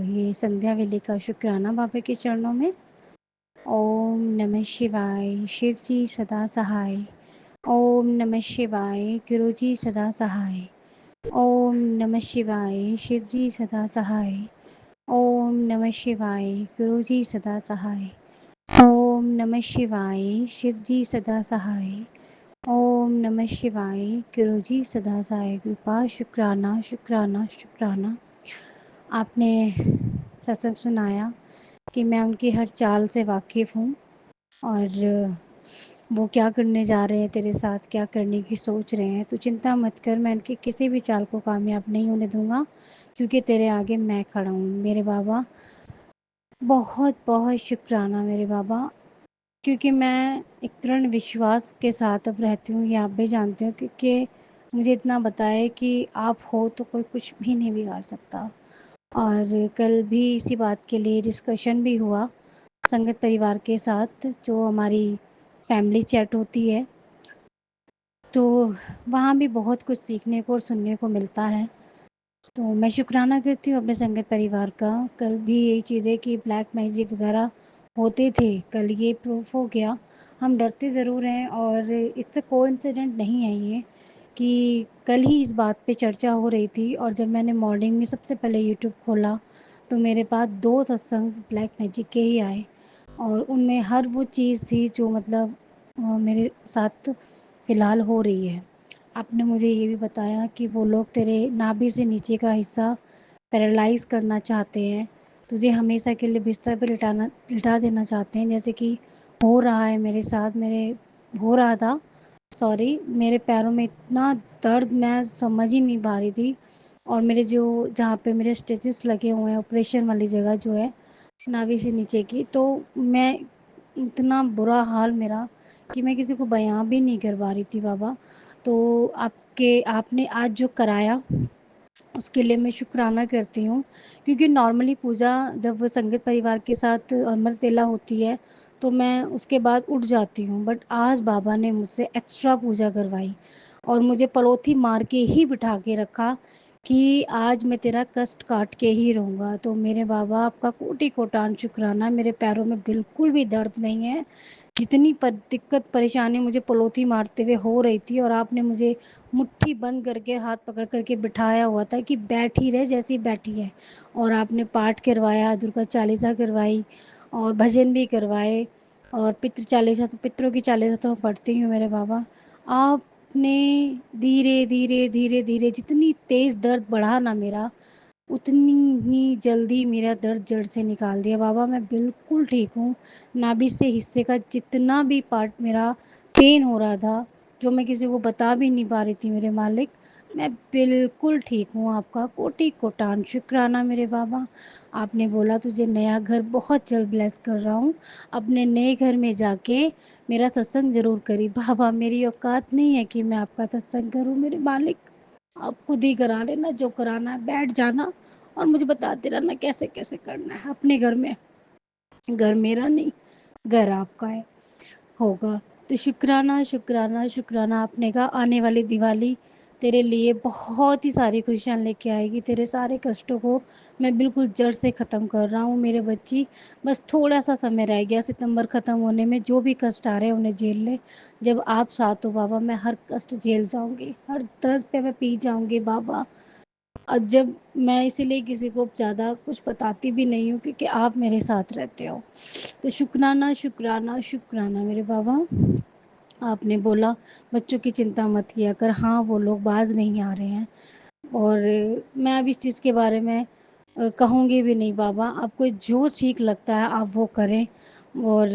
ये संध्या वेले का शुक्राना बाबा के चरणों में। ओम नमः शिवाय। शिव जी सदा सहाय। ओम नमः शिवाय। गुरु जी सदा सहाय। ओम नमः शिवाय। शिव जी सदा सहाय। ओम नमः शिवाय, गुरु जी सदा सहाय। ओम नमः शिवाय, शिव जी सदा सहाय। ओम नमः शिवाय, गुरु जी सदा सहाय। कृपा, शुक्राना शुक्राना शुक्राना। आपने सत्संग सुनाया कि मैं उनकी हर चाल से वाकिफ़ हूँ और वो क्या करने जा रहे हैं तेरे साथ, क्या करने की सोच रहे हैं। तो चिंता मत कर, मैं उनकी किसी भी चाल को कामयाब नहीं होने दूँगा, क्योंकि तेरे आगे मैं खड़ा हूँ मेरे बाबा। बहुत बहुत शुक्राना मेरे बाबा, क्योंकि मैं एक दृढ़ विश्वास के साथ अब रहती हूँ, ये आप भी जानते हो, क्योंकि मुझे इतना बताया कि आप हो तो कोई कुछ भी नहीं बिगाड़ सकता। और कल भी इसी बात के लिए डिस्कशन भी हुआ संगत परिवार के साथ, जो हमारी फैमिली चैट होती है, तो वहाँ भी बहुत कुछ सीखने को और सुनने को मिलता है। तो मैं शुक्राना करती हूँ अपने संगत परिवार का। कल भी यही चीज़ें कि ब्लैक मैजिक वगैरह होते थे, कल ये प्रूफ हो गया। हम डरते ज़रूर हैं और इट्स कोइंसिडेंट नहीं है ये कि कल ही इस बात पे चर्चा हो रही थी, और जब मैंने मॉर्निंग में सबसे पहले यूट्यूब खोला तो मेरे पास 2 सत्संग ब्लैक मैजिक के ही आए, और उनमें हर वो चीज़ थी जो मतलब मेरे साथ फ़िलहाल हो रही है। आपने मुझे ये भी बताया कि वो लोग तेरे नाभि से नीचे का हिस्सा पैरालाइज़ करना चाहते हैं, तुझे हमेशा के लिए बिस्तर पे लिटा देना चाहते हैं, जैसे कि हो रहा है मेरे साथ, मेरे हो रहा था, सॉरी। मेरे पैरों में इतना दर्द मैं समझ ही नहीं पा रही थी, और मेरे जो जहाँ पे मेरे स्टिचेस लगे हुए हैं, ऑपरेशन वाली जगह जो है नाभि से नीचे की, तो मैं इतना बुरा हाल मेरा कि मैं किसी को बयां भी नहीं कर पा रही थी बाबा। तो आपके आपने आज जो कराया उसके लिए मैं शुक्राना करती हूँ, क्योंकि नॉर्मली पूजा जब संगीत परिवार के साथ अमृत वेला होती है तो मैं उसके बाद उठ जाती हूँ, बट आज बाबा ने मुझसे एक्स्ट्रा पूजा करवाई और मुझे पलोथी मार के ही बिठा के रखा कि आज मैं तेरा कष्ट काट के ही रहूँगा। तो मेरे बाबा आपका कोटि कोटान शुक्राना। मेरे पैरों में बिल्कुल भी दर्द नहीं है। जितनी दिक्कत परेशानी मुझे पलोथी मारते हुए हो रही थी, और आपने मुझे मुट्ठी बंद करके हाथ पकड़ करके बिठाया हुआ था कि बैठी रहे जैसी बैठी है, और आपने पाठ करवाया, दुर्गा चालीसा करवाई और भजन भी करवाए, और पितृ चालीसा, तो पितरों की चालीसा तो मैं पढ़ती हूँ मेरे बाबा। आपने धीरे धीरे धीरे धीरे जितनी तेज़ दर्द बढ़ा ना मेरा, उतनी ही जल्दी मेरा दर्द जड़ से निकाल दिया बाबा। मैं बिल्कुल ठीक हूँ। नाभि से हिस्से का जितना भी पार्ट मेरा पेन हो रहा था, जो मैं किसी को बता भी नहीं पा रही थी मेरे मालिक, मैं बिल्कुल ठीक हूँ। आपका कोटि कोटान शुक्राना मेरे बाबा। आपने बोला तुझे नया घर बहुत जल्द ब्लेस कर रहा हूँ, अपने नए घर में जाके मेरा सत्संग ज़रूर करी। बाबा मेरी औकात नहीं है कि मैं आपका सत्संग करूँ मेरे मालिक, आप खुद ही करा लेना, जो कराना है बैठ जाना और मुझे बताते रहना कैसे कैसे करना है अपने घर में। घर मेरा नहीं, घर आपका है, होगा। तो शुक्राना शुक्राना शुक्राना। आपने कहा आने वाली दिवाली तेरे लिए बहुत ही सारी खुशियाँ लेके आएगी, तेरे सारे कष्टों को मैं बिल्कुल जड़ से ख़त्म कर रहा हूँ मेरे बच्ची। बस थोड़ा सा समय रह गया सितंबर ख़त्म होने में, जो भी कष्ट आ रहे हैं उन्हें झेल ले। जब आप साथ हो बाबा, मैं हर कष्ट झेल जाऊँगी, हर दर्द पे मैं पी जाऊँगी बाबा। और जब मैं इसीलिए किसी को ज़्यादा कुछ बताती भी नहीं हूँ, क्योंकि आप मेरे साथ रहते हो। तो शुक्राना शुक्राना शुक्राना मेरे बाबा। आपने बोला बच्चों की चिंता मत किया कर, हाँ वो लोग बाज नहीं आ रहे हैं, और मैं अब इस चीज़ के बारे में कहूँगी भी नहीं बाबा। आपको जो ठीक लगता है आप वो करें, और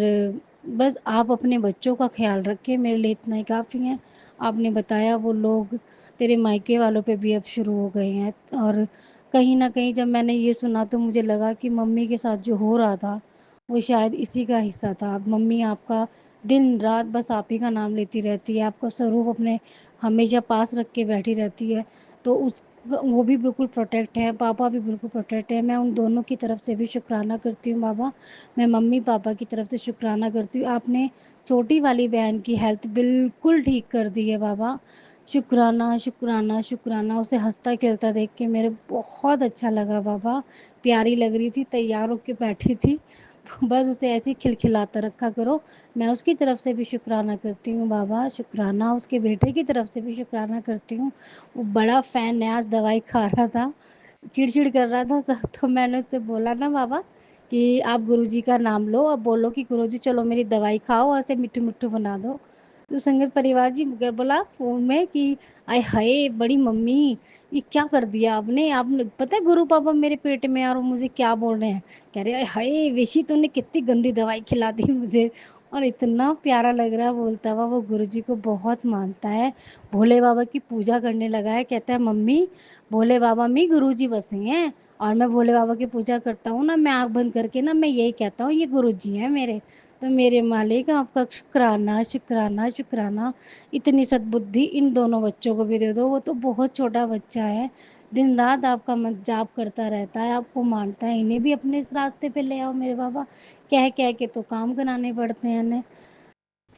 बस आप अपने बच्चों का ख्याल रखें, मेरे लिए इतना ही काफ़ी है। आपने बताया वो लोग तेरे मायके वालों पे भी अब शुरू हो गए हैं, और कहीं न कहीं जब मैंने ये सुना तो मुझे लगा कि मम्मी के साथ जो हो रहा था वो शायद इसी का हिस्सा था। अब मम्मी आपका दिन रात बस आप ही का नाम लेती रहती है, आपका स्वरूप अपने हमेशा पास रख के बैठी रहती है, तो उस वो भी बिल्कुल प्रोटेक्ट है, पापा भी बिल्कुल प्रोटेक्ट है। मैं उन दोनों की तरफ से भी शुक्राना करती हूँ बाबा। मैं मम्मी पापा की तरफ से शुक्राना करती हूँ। आपने छोटी वाली बहन की हेल्थ बिल्कुल ठीक कर दी है बाबा। शुक्राना शुक्राना शुक्राना। उसे हंसता खेलता देख के मेरे बहुत अच्छा लगा बाबा। प्यारी लग रही थी, तैयार होके बैठी थी। बस उसे ऐसे ही खिलखिलाता रखा करो। मैं उसकी तरफ से भी शुक्राना करती हूँ बाबा। शुक्राना उसके बेटे की तरफ से भी शुक्राना करती हूँ। वो बड़ा फ़ैन है, आज दवाई खा रहा था, चिड़-चिड़ कर रहा था तो मैंने उससे बोला ना बाबा कि आप गुरुजी का नाम लो, अब बोलो कि गुरुजी चलो मेरी दवाई खाओ और ऐसे मिट्ठू-मिट्ठू बना दो। तो संगत परिवार जी मगर बोला फ़ोन में कि आय हाय! बड़ी मम्मी ये क्या कर दिया आपने? आपने पता है गुरु पापा मेरे पेट में हैं और वो मुझे क्या बोल रहे हैं? कह रहे, "आय हाय! ऋषि तूने कितनी गंदी दवाई खिला दी मुझे।" और इतना प्यारा लग रहा है बोलता हुआ, वो गुरुजी को बहुत मानता है, भोले बाबा की पूजा करने लगा है। कहता है मम्मी भोले बाबा में गुरुजी बसे हैं और मैं भोले बाबा की पूजा करता हूँ ना, मैं आँख बंद करके ना मैं यही कहता हूँ ये गुरुजी हैं मेरे। तो मेरे मालिक आपका शुक्राना, शुक्राना, शुक्राना। इतनी सद्बुद्धि इन दोनों बच्चों को भी दे दो, वो तो बहुत छोटा बच्चा है। दिन-रात आपका जाप करता रहता है, आपको मानता है, इन्हें भी अपने इस रास्ते पे ले आओ मेरे बाबा। कह-कह के तो काम कराने पड़ते हैं इन्हें।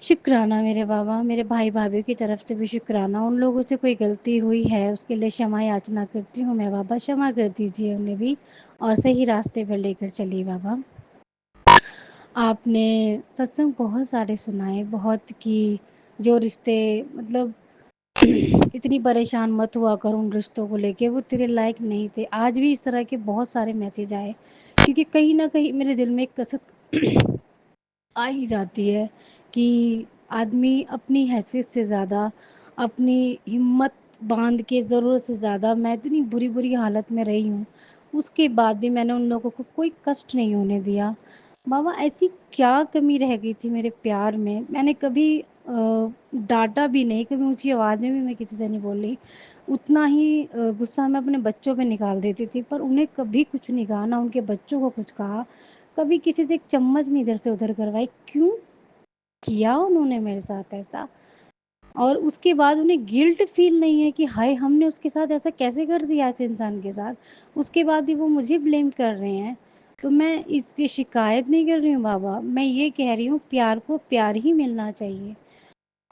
शुक्राना मेरे बाबा, मेरे भाई-भाभियों की तरफ से भी शुक्राना। उन लोगों से कोई गलती हुई है उसके लिए क्षमा याचना करती हूँ मैं बाबा, क्षमा कर दीजिए उन्हें भी और सही रास्ते पर लेकर चलिए बाबा। आपने सत्संग बहुत सारे सुनाए, बहुत कि जो रिश्ते मतलब इतनी परेशान मत हुआ कर उन रिश्तों को लेके, वो तेरे लायक नहीं थे। आज भी इस तरह के बहुत सारे मैसेज आए क्योंकि कहीं न कहीं मेरे दिल में एक कसक आ ही जाती है कि आदमी अपनी हैसियत से ज़्यादा, अपनी हिम्मत बाँध के ज़रूरत से ज़्यादा मैं इतनी बुरी-बुरी हालत में रही हूँ, उसके बाद भी मैंने उन लोगों को कोई कष्ट नहीं होने दिया। बाबा ऐसी क्या कमी रह गई थी मेरे प्यार में? मैंने कभी डाँटा भी नहीं, कभी ऊँची आवाज़ में भी मैं किसी से नहीं बोली। उतना ही गुस्सा मैं अपने बच्चों पे निकाल देती थी, पर उन्हें कभी कुछ नहीं कहा, ना उनके बच्चों को कुछ कहा। कभी किसी से एक चम्मच नहीं इधर से उधर करवाई। क्यों किया उन्होंने मेरे साथ ऐसा? और उसके बाद उन्हें गिल्ट फ़ील नहीं है कि हाय! हमने उसके साथ ऐसा कैसे कर दिया इस इंसान के साथ? उसके बाद भी वो मुझे ब्लेम कर रहे हैं। तो मैं इससे शिकायत नहीं कर रही हूँ बाबा, मैं ये कह रही हूँ प्यार को प्यार ही मिलना चाहिए।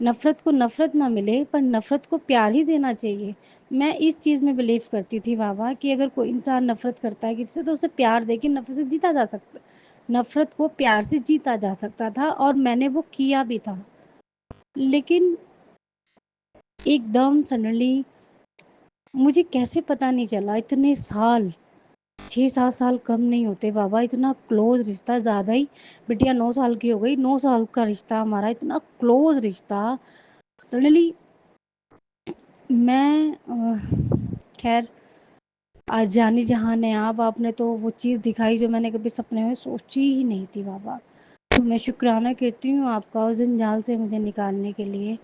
नफ़रत को नफ़रत ना मिले पर नफ़रत को प्यार ही देना चाहिए। मैं इस चीज़ में बिलीव करती थी बाबा कि अगर कोई इंसान नफ़रत करता है किसी से तो उसे प्यार देके नफ़रत से जीता जा सकता नफ़रत को प्यार से जीता जा सकता था और मैंने वो किया भी था। लेकिन एकदम सडनली मुझे कैसे पता नहीं चला इतने साल 6-7 साल कम नहीं होते बाबा, इतना क्लोज़ रिश्ता ज़्यादा ही बिटिया 9 साल की हो गई, 9 साल का रिश्ता हमारा इतना क्लोज़ रिश्ता सडनली मैं खैर आज जानी-जहान आप आपने तो वो चीज़ दिखाई जो मैंने कभी सपने में सोची ही नहीं थी बाबा। तो मैं शुक्राना करती हूँ आपका उस जंजाल से मुझे निकालने के लिए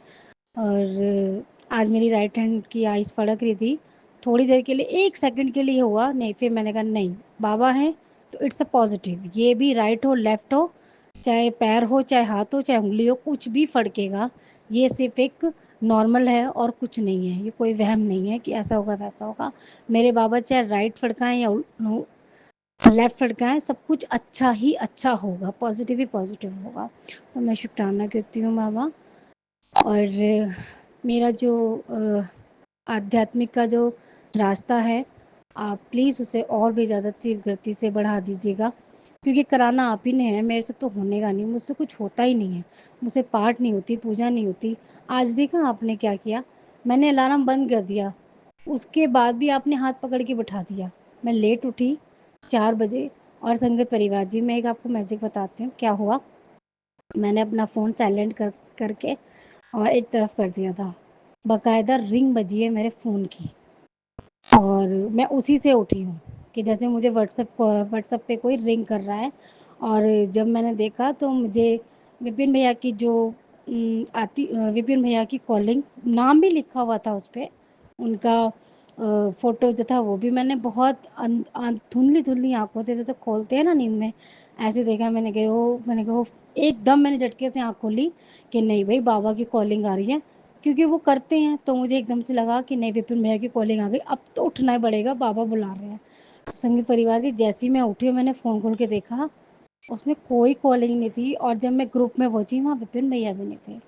और आज मेरी राइट हैंड की आइज़ फड़क रही थी। थोड़ी देर के लिए 1 सेकंड के लिए हुआ, नहीं फिर मैंने कहा नहीं, बाबा हैं तो इट्स अ पॉज़िटिव ये भी राइट हो, लेफ़्ट हो, चाहे पैर हो, चाहे हाथ हो, चाहे उँगली हो, कुछ भी फड़केगा। ये सिर्फ़ एक नॉर्मल है और कुछ नहीं है। ये कोई वहम नहीं है कि ऐसा होगा, वैसा होगा। मेरे बाबा चाहे राइट फड़काएँ या लेफ्ट फड़काएँ, सब कुछ अच्छा ही अच्छा होगा, पॉज़िटिव ही पॉज़िटिव होगा। तो मैं शुकराना करती हूँ बाबा और मेरा जो आध्यात्मिक का जो रास्ता है, आप प्लीज़ उसे और भी ज़्यादा तीव्र गति से बढ़ा दीजिएगा क्योंकि कराना आप ही ने है, मेरे से तो होने का नहीं, मुझसे कुछ होता ही नहीं है। मुझसे पाठ नहीं होती, पूजा नहीं होती। आज देखा आपने क्या किया? मैंने अलार्म बंद कर दिया, उसके बाद भी आपने हाथ पकड़ के बिठा दिया। मैं लेट उठी 4 बजे और संगत परिवार जी, मैं एक आपको मैजिक बताती हूँ, क्या हुआ? मैंने अपना फ़ोन साइलेंट करके और एक तरफ कर दिया था। बाकायदा रिंग बजी है मेरे फ़ोन की और मैं उसी से उठी हूँ कि जैसे मुझे व्हाट्सएप पे कोई रिंग कर रहा है और जब मैंने देखा तो मुझे विपिन भैया की जो विपिन भैया की कॉलिंग नाम भी लिखा हुआ था उस पे। उनका फ़ोटो जो था वो भी मैंने बहुत धुंधली-धुंधली आँखों से जैसे खोलते हैं ना नींद में, ऐसे देखा मैंने कहा ओह! एकदम मैंने झटके से आँख खोली कि नहीं भई बाबा की कॉलिंग आ रही है। क्योंकि वो करते हैं तो मुझे एकदम से लगा कि नहीं विपिन भैया की कॉलिंग आ गई, अब तो उठना ही पड़ेगा, बाबा बुला रहे हैं। तो संगीत परिवार जी जैसे ही मैं उठी और मैंने फ़ोन खोल के देखा, उसमें कोई कॉलिंग नहीं थी और जब मैं ग्रुप में पहुँची वहाँ विपिन भैया भी नहीं थे।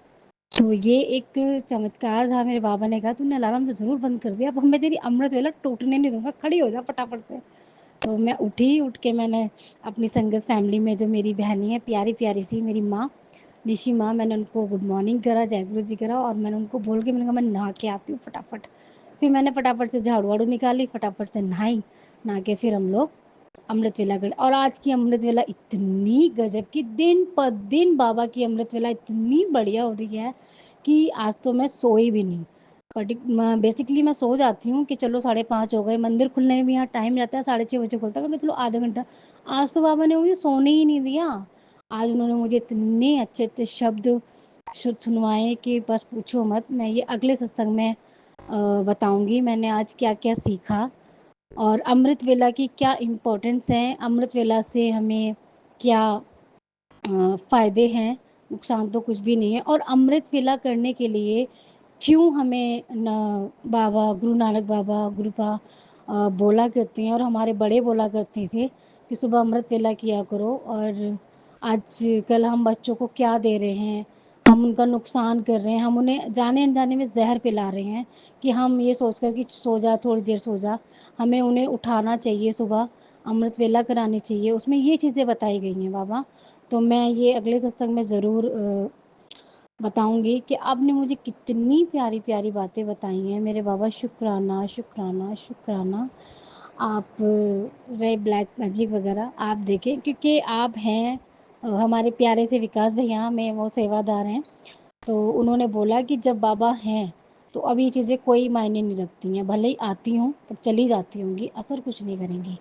तो ये एक चमत्कार था मेरे बाबा ने कहा तूने अलार्म तो ज़रूर बंद कर दिया, अब मैं तेरी अमृत वेला टूटने नहीं दूँगा, खड़ी हो जा फटाफट से। तो मैं उठी, उठ के मैंने अपनी संगत फैमिली में जो मेरी बहनें हैं, प्यारी-प्यारी सी मेरी माँ, निशी माँ, मैंने उनको गुड मॉर्निंग करा, जय गुरु जी करा और मैंने उनको बोल के मैंने कहा मैं नहा के आती हूँ फटाफट। फिर मैंने फटाफट से झाड़ू वाड़ू निकाली, फटाफट से नहाई, नहा के फिर हम लोग अमृत वेला कर। और आज की अमृत वेला इतनी गजब की, दिन पर दिन बाबा की अमृत वेला इतनी बढ़िया हो रही है कि आज तो मैं सोई भी नहीं। बेसिकली मैं सो जाती हूँ कि चलो 5:30 हो गए, मंदिर खुलने में भी यहाँ टाइम रहता है, 6:30 बजे खुलता है, चलो आधा घंटा। आज तो बाबा ने मुझे सोने ही नहीं दिया। आज उन्होंने मुझे इतने अच्छे अच्छे शब्द सुनवाए कि बस पूछो मत। मैं ये अगले सत्संग में बताऊंगी मैंने आज क्या क्या सीखा, और अमृत वेला की क्या इम्पोर्टेंस है, अमृत वेला से हमें क्या फ़ायदे हैं। नुकसान तो कुछ भी नहीं है। और अमृत वेला करने के लिए क्यों हमें न बाबा गुरु नानक बाबा गुरुपा बोला करते हैं, और हमारे बड़े बोला करते थे कि सुबह अमृत वेला किया करो। और आजकल हम बच्चों को क्या दे रहे हैं, हम उनका नुकसान कर रहे हैं, हम उन्हें जाने अनजाने में जहर पिला रहे हैं कि हम ये सोच कर कि सो जा, थोड़ी देर सो जा। हमें उन्हें उठाना चाहिए, सुबह अमृत वेला करानी चाहिए, उसमें ये चीज़ें बताई गई हैं बाबा। तो मैं ये अगले सत्संग में ज़रूर बताऊंगी कि आपने मुझे कितनी प्यारी प्यारी बातें बताई हैं मेरे बाबा। शुक्राना शुक्राना शुक्राना। आप रहे ब्लैक मैजिक वगैरह आप देखें, क्योंकि आप हैं हमारे प्यारे से विकास भैया में वो सेवादार हैं। तो उन्होंने बोला कि जब बाबा हैं तो अब ये चीज़ें कोई मायने नहीं रखती हैं, भले ही आती हों पर चली जाती होंगी, असर कुछ नहीं करेंगी।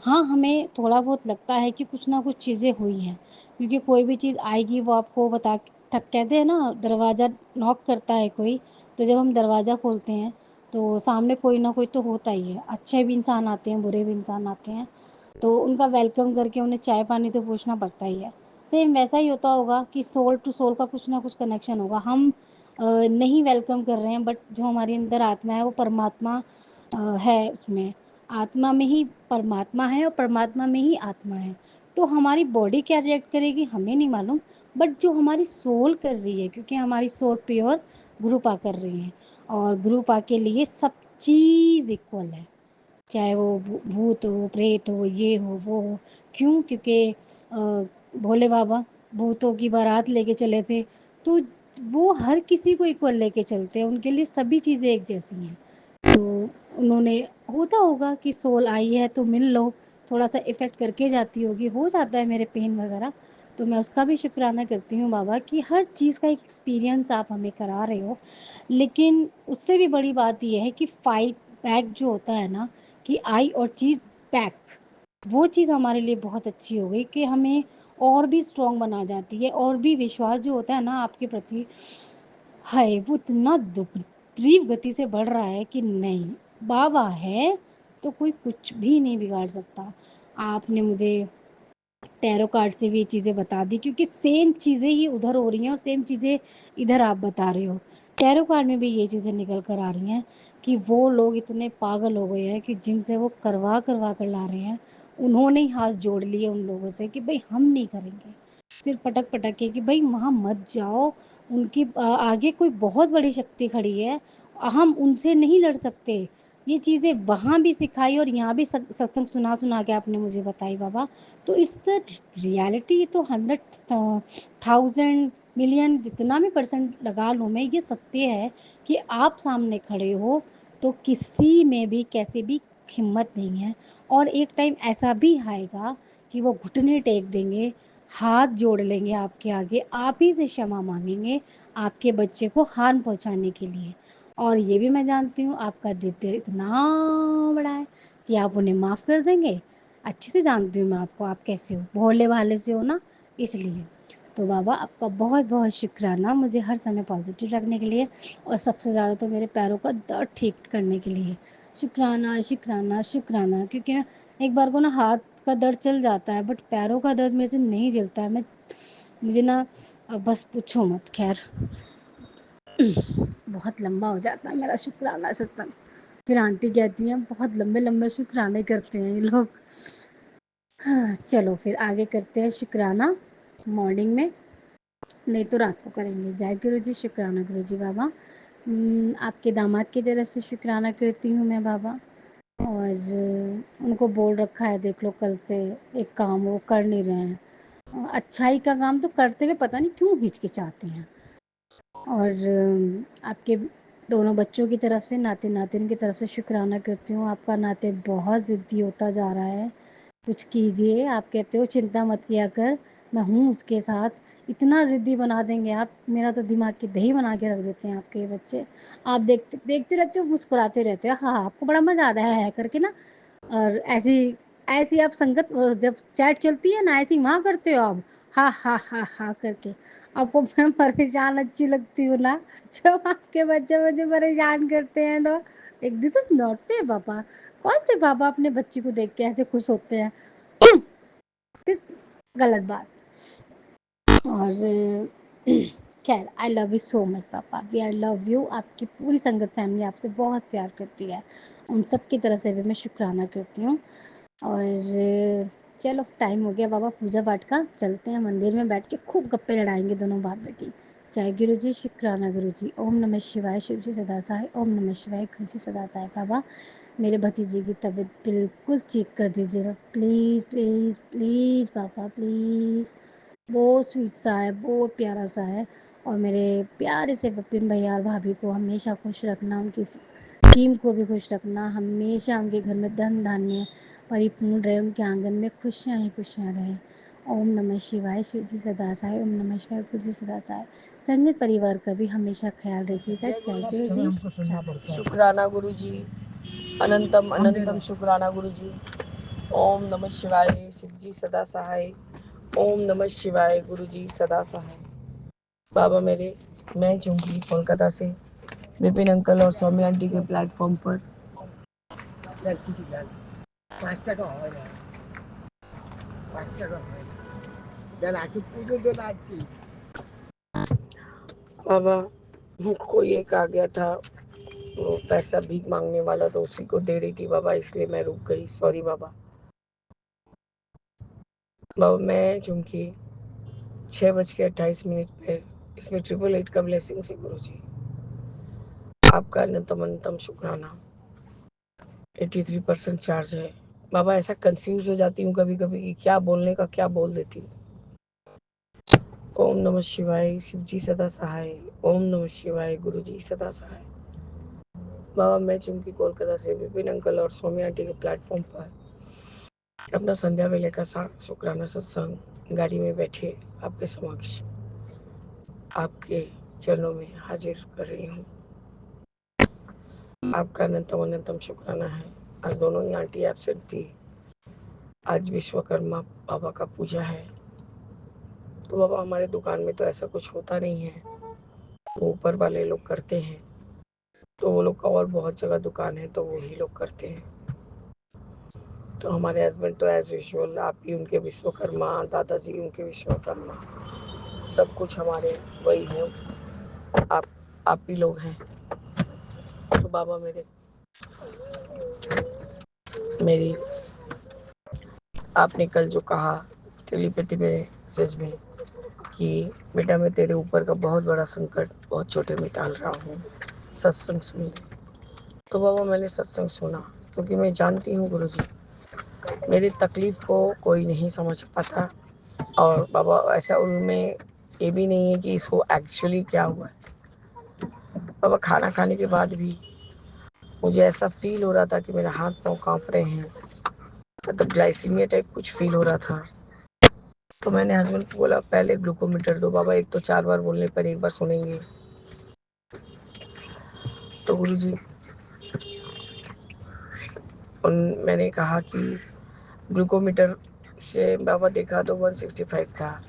हाँ, हमें थोड़ा बहुत लगता है कि कुछ ना कुछ चीज़ें हुई हैं, क्योंकि कोई भी चीज़ आएगी वो आपको बता। ठक कहते हैं ना, दरवाज़ा नॉक करता है कोई, तो जब हम दरवाज़ा खोलते हैं तो सामने कोई ना कोई तो होता ही है। अच्छे भी इंसान आते हैं, बुरे भी इंसान आते हैं, तो उनका वेलकम करके उन्हें चाय पानी तो पूछना पड़ता ही है। सेम वैसा ही होता होगा कि सोल टू सोल का कुछ ना कुछ कनेक्शन होगा। हम नहीं वेलकम कर रहे हैं, बट जो हमारे अंदर आत्मा है वो परमात्मा है उसमें। आत्मा में ही परमात्मा है और परमात्मा में ही आत्मा है। तो हमारी बॉडी क्या रिएक्ट करेगी हमें नहीं मालूम, बट जो हमारी सोल कर रही है, क्योंकि हमारी सोल प्योर गुरुपा कर रही है, और गुरुपा के लिए सब चीज़ इक्वल है, चाहे वो भूत हो, प्रेत हो, ये हो, वो हो। क्यों? क्योंकि भोले बाबा भूतों की बारात लेके चले थे, तो वो हर किसी को इक्वल लेके चलते हैं, उनके लिए सभी चीज़ें एक जैसी हैं। तो उन्होंने, होता होगा कि सोल आई है तो मिल लो, थोड़ा सा इफ़ेक्ट करके जाती होगी, हो जाता है मेरे पेन वगैरह। तो मैं उसका भी शुक्राना करती हूँ बाबा कि हर चीज़ का एक एक्सपीरियंस आप हमें करा रहे हो। लेकिन उससे भी बड़ी बात ये है कि फाइट बैक जो होता है ना, कि आई और चीज़ बैक, वो चीज़ हमारे लिए बहुत अच्छी हो गई कि हमें और भी स्ट्रॉन्ग बना जाती है, और भी विश्वास जो होता है ना आपके प्रति, हाय वो इतना तीव्र गति से बढ़ रहा है कि नहीं, बाबा है तो कोई कुछ भी नहीं बिगाड़ सकता। आपने मुझे टैरो कार्ड से भी ये चीज़ें बता दी, क्योंकि सेम चीज़ें ही उधर हो रही हैं और सेम चीज़ें इधर आप बता रहे हो। टैरो कार्ड में भी ये चीज़ें निकल कर आ रही हैं कि वो लोग इतने पागल हो गए हैं कि जिनसे वो करवा करवा कर ला रहे हैं, उन्होंने ही हाथ जोड़ लिए उन लोगों से कि भाई हम नहीं करेंगे। सिर पटक पटक के कि भाई वहाँ मत जाओ, उनकी आगे कोई बहुत बड़ी शक्ति खड़ी है, हम उनसे नहीं लड़ सकते। ये चीज़ें वहाँ भी सिखाई और यहाँ भी सत्संग सुना सुना के आपने मुझे बताई बाबा। तो इट्स अ रियलिटी। तो 100,000 मिलियन जितना भी परसेंट लगा लूँ मैं, ये सत्य है कि आप सामने खड़े हो तो किसी में भी कैसे भी हिम्मत नहीं है। और एक टाइम ऐसा भी आएगा कि वो घुटने टेक देंगे, हाथ जोड़ लेंगे आपके आगे, आप ही से क्षमा मांगेंगे आपके बच्चे को हानि पहुंचाने के लिए। और ये भी मैं जानती हूँ आपका दिल इतना बड़ा है कि आप उन्हें माफ़ कर देंगे। अच्छे से जानती हूँ मैं आपको, आप कैसे हो, भोले भाले से हो ना, इसलिए। तो बाबा आपका बहुत बहुत शुक्राना मुझे हर समय पॉजिटिव रखने के लिए, और सबसे ज़्यादा तो मेरे पैरों का दर्द ठीक करने के लिए। शुक्राना शुक्राना शुक्राना। क्योंकि एक बार को ना हाथ का दर्द चल जाता है, बट पैरों का दर्द मेरे से नहीं चलता है। मैं मुझे ना बस पूछो मत। खैर बहुत लंबा हो जाता है मेरा शुक्राना सत्संग। फिर आंटी कहती हैं बहुत लंबे लंबे शुक्राने करते हैं ये लोग। हाँ, चलो फिर आगे करते हैं शुक्राना मॉर्निंग में, नहीं तो रात को करेंगे। जय गुरु जी, शुक्राना गुरु जी बाबा। आपके दामाद की तरफ से शुक्राना करती हूँ मैं बाबा। और उनको बोल रखा है देख लो कल से एक काम वो कर नहीं रहे हैं, अच्छाई का काम तो करते हुए पता नहीं क्यों हिचकिचाते हैं। और आपके दोनों बच्चों की तरफ से, नाते नातिन की तरफ से शुक्राना करती हूँ। आपका नाते बहुत ज़िद्दी होता जा रहा है, कुछ कीजिए। आप कहते हो चिंता मत किया कर, मैं हूँ उसके साथ। इतना ज़िद्दी बना देंगे आप, मेरा तो दिमाग की दही बना के रख देते हैं आपके ये बच्चे। आप देखते देखते रहते हो, मुस्कुराते रहते हो, हाँ आपको बड़ा मज़ा आता है करके ना। और ऐसी ऐसी आप संगत जब चैट चलती है ना, ऐसी वहाँ करते हो आप, हा हा हा हा करके। आपको मैं परेशान अच्छी लगती हूँ ना, जब आपके बच्चे मुझे परेशान करते हैं तो। एक दिस इज नॉट फेयर पापा। कौन से पापा अपने बच्चे को देख के ऐसे खुश होते हैं? गलत बात। और खैर, I love you so much पापा, वी आई लव यू। आपकी पूरी संगत फैमिली आपसे बहुत प्यार करती है, उन सब की तरफ से भी मैं शुक्राना करती हूँ। और चलो टाइम हो गया बाबा पूजा पाठ का, चलते हैं मंदिर में, बैठ के खूब गप्पे लड़ाएंगे दोनों बाप बेटी। जय गुरु जी, शुक्राना गुरु जी। ओम नमः शिवाय, शिव जी सदा सहाय। ओम नमः शिवाय, गुरु जी सदा सहाय। बाबा मेरे भतीजे की तबीयत बिल्कुल ठीक कर दीजिएगा, प्लीज़ प्लीज़ प्लीज़ पापा प्लीज़। बहुत स्वीट सा है, बहुत प्यारा सा है। और मेरे प्यारे से विपिन भैया और भाभी को हमेशा खुश रखना, उनकी टीम को भी खुश रखना। हमेशा उनके घर में धन धान्य परिपूर्ण रहे, उनके आंगन में खुशियाँ ही खुशियाँ रहें। ओम नमः शिवाय, शिव जी सदा सहाय। ओम नमः शिवाय, गुरु जी सदा सहाय। संगत परिवार का भी हमेशा ख्याल रखिएगा। जय गुरु जी, शुक्राना। शुक्राना गुरु जी, अनंतम अनंतम शुक्राना गुरु जी। ओम नमः शिवाय, शिव जी सदा सहाय। ओम नमः शिवाय, गुरु जी सदा सहाय। बाबा मेरे, मैं चूंकि कोलकाता से विपिन अंकल और सौम्य आंटी के प्लेटफॉर्म पर बाबा कोई एक आ गया था, वो पैसा भीख मांगने वाला, तो उसी को दे रही थी बाबा, इसलिए मैं रुक गई, सॉरी बाबा। बाबा मैं चूंकि 6:28 पे, इसमें 888 का ब्लेसिंग है गुरु जी, आपका अनंतम अनंतम शुक्राना। 83% चार्ज है बाबा। ऐसा कंफ्यूज हो जाती हूँ कभी कभी कि क्या बोलने का क्या बोल देती हूँ। ओम नमः शिवाय, शिव जी सदा सहाय। ओम नमः शिवाय, गुरु जी सदा सहाय। बाबा मैं चूंकि कोलकाता से विपिन अंकल और सौम्या आंटी के प्लेटफॉर्म पर अपना संध्या वेले का शुक्राना सत्संग गाड़ी में बैठे आपके समक्ष आपके चरणों में हाजिर कर रही हूँ। आपका अनंतम अनंतम शुक्राना है। आज दोनों ही आंटी एब्सेंट थी, आज विश्वकर्मा बाबा का पूजा है। तो बाबा हमारे दुकान में तो ऐसा कुछ होता नहीं है, वो ऊपर वाले लोग करते हैं, तो वो लोग का और बहुत जगह दुकान है तो वही लोग करते हैं। तो हमारे हस्बैंड तो एज यूजुअल आप ही उनके विश्वकर्मा, दादाजी उनके विश्वकर्मा, सब कुछ हमारे वही है, आप आप ही लोग हैं। तो बाबा मेरी आपने कल जो कहा टेलीपैथी में मैसेज में कि बेटा मैं तेरे ऊपर का बहुत बड़ा संकट बहुत छोटे में टाल रहा हूँ, सत्संग सुन। तो बाबा मैंने सत्संग सुना, क्योंकि मैं जानती हूँ गुरु जी मेरी तकलीफ को कोई नहीं समझ पाता। और बाबा ऐसा उनमें ये भी नहीं है कि इसको एक्चुअली क्या हुआ है। बाबा खाना खाने के बाद भी मुझे ऐसा फील हो रहा था कि मेरे हाथ पाँव कांप रहे हैं, मतलब ग्लाइसीमिया टाइप कुछ फील हो रहा था। तो मैंने हस्बैंड को बोला पहले ग्लूकोमीटर दो बाबा, एक तो 4 बार बोलने पर एक बार सुनेंगे। तो गुरु जी मैंने कहा कि ग्लूकोमीटर से बाबा देखा तो 165 था,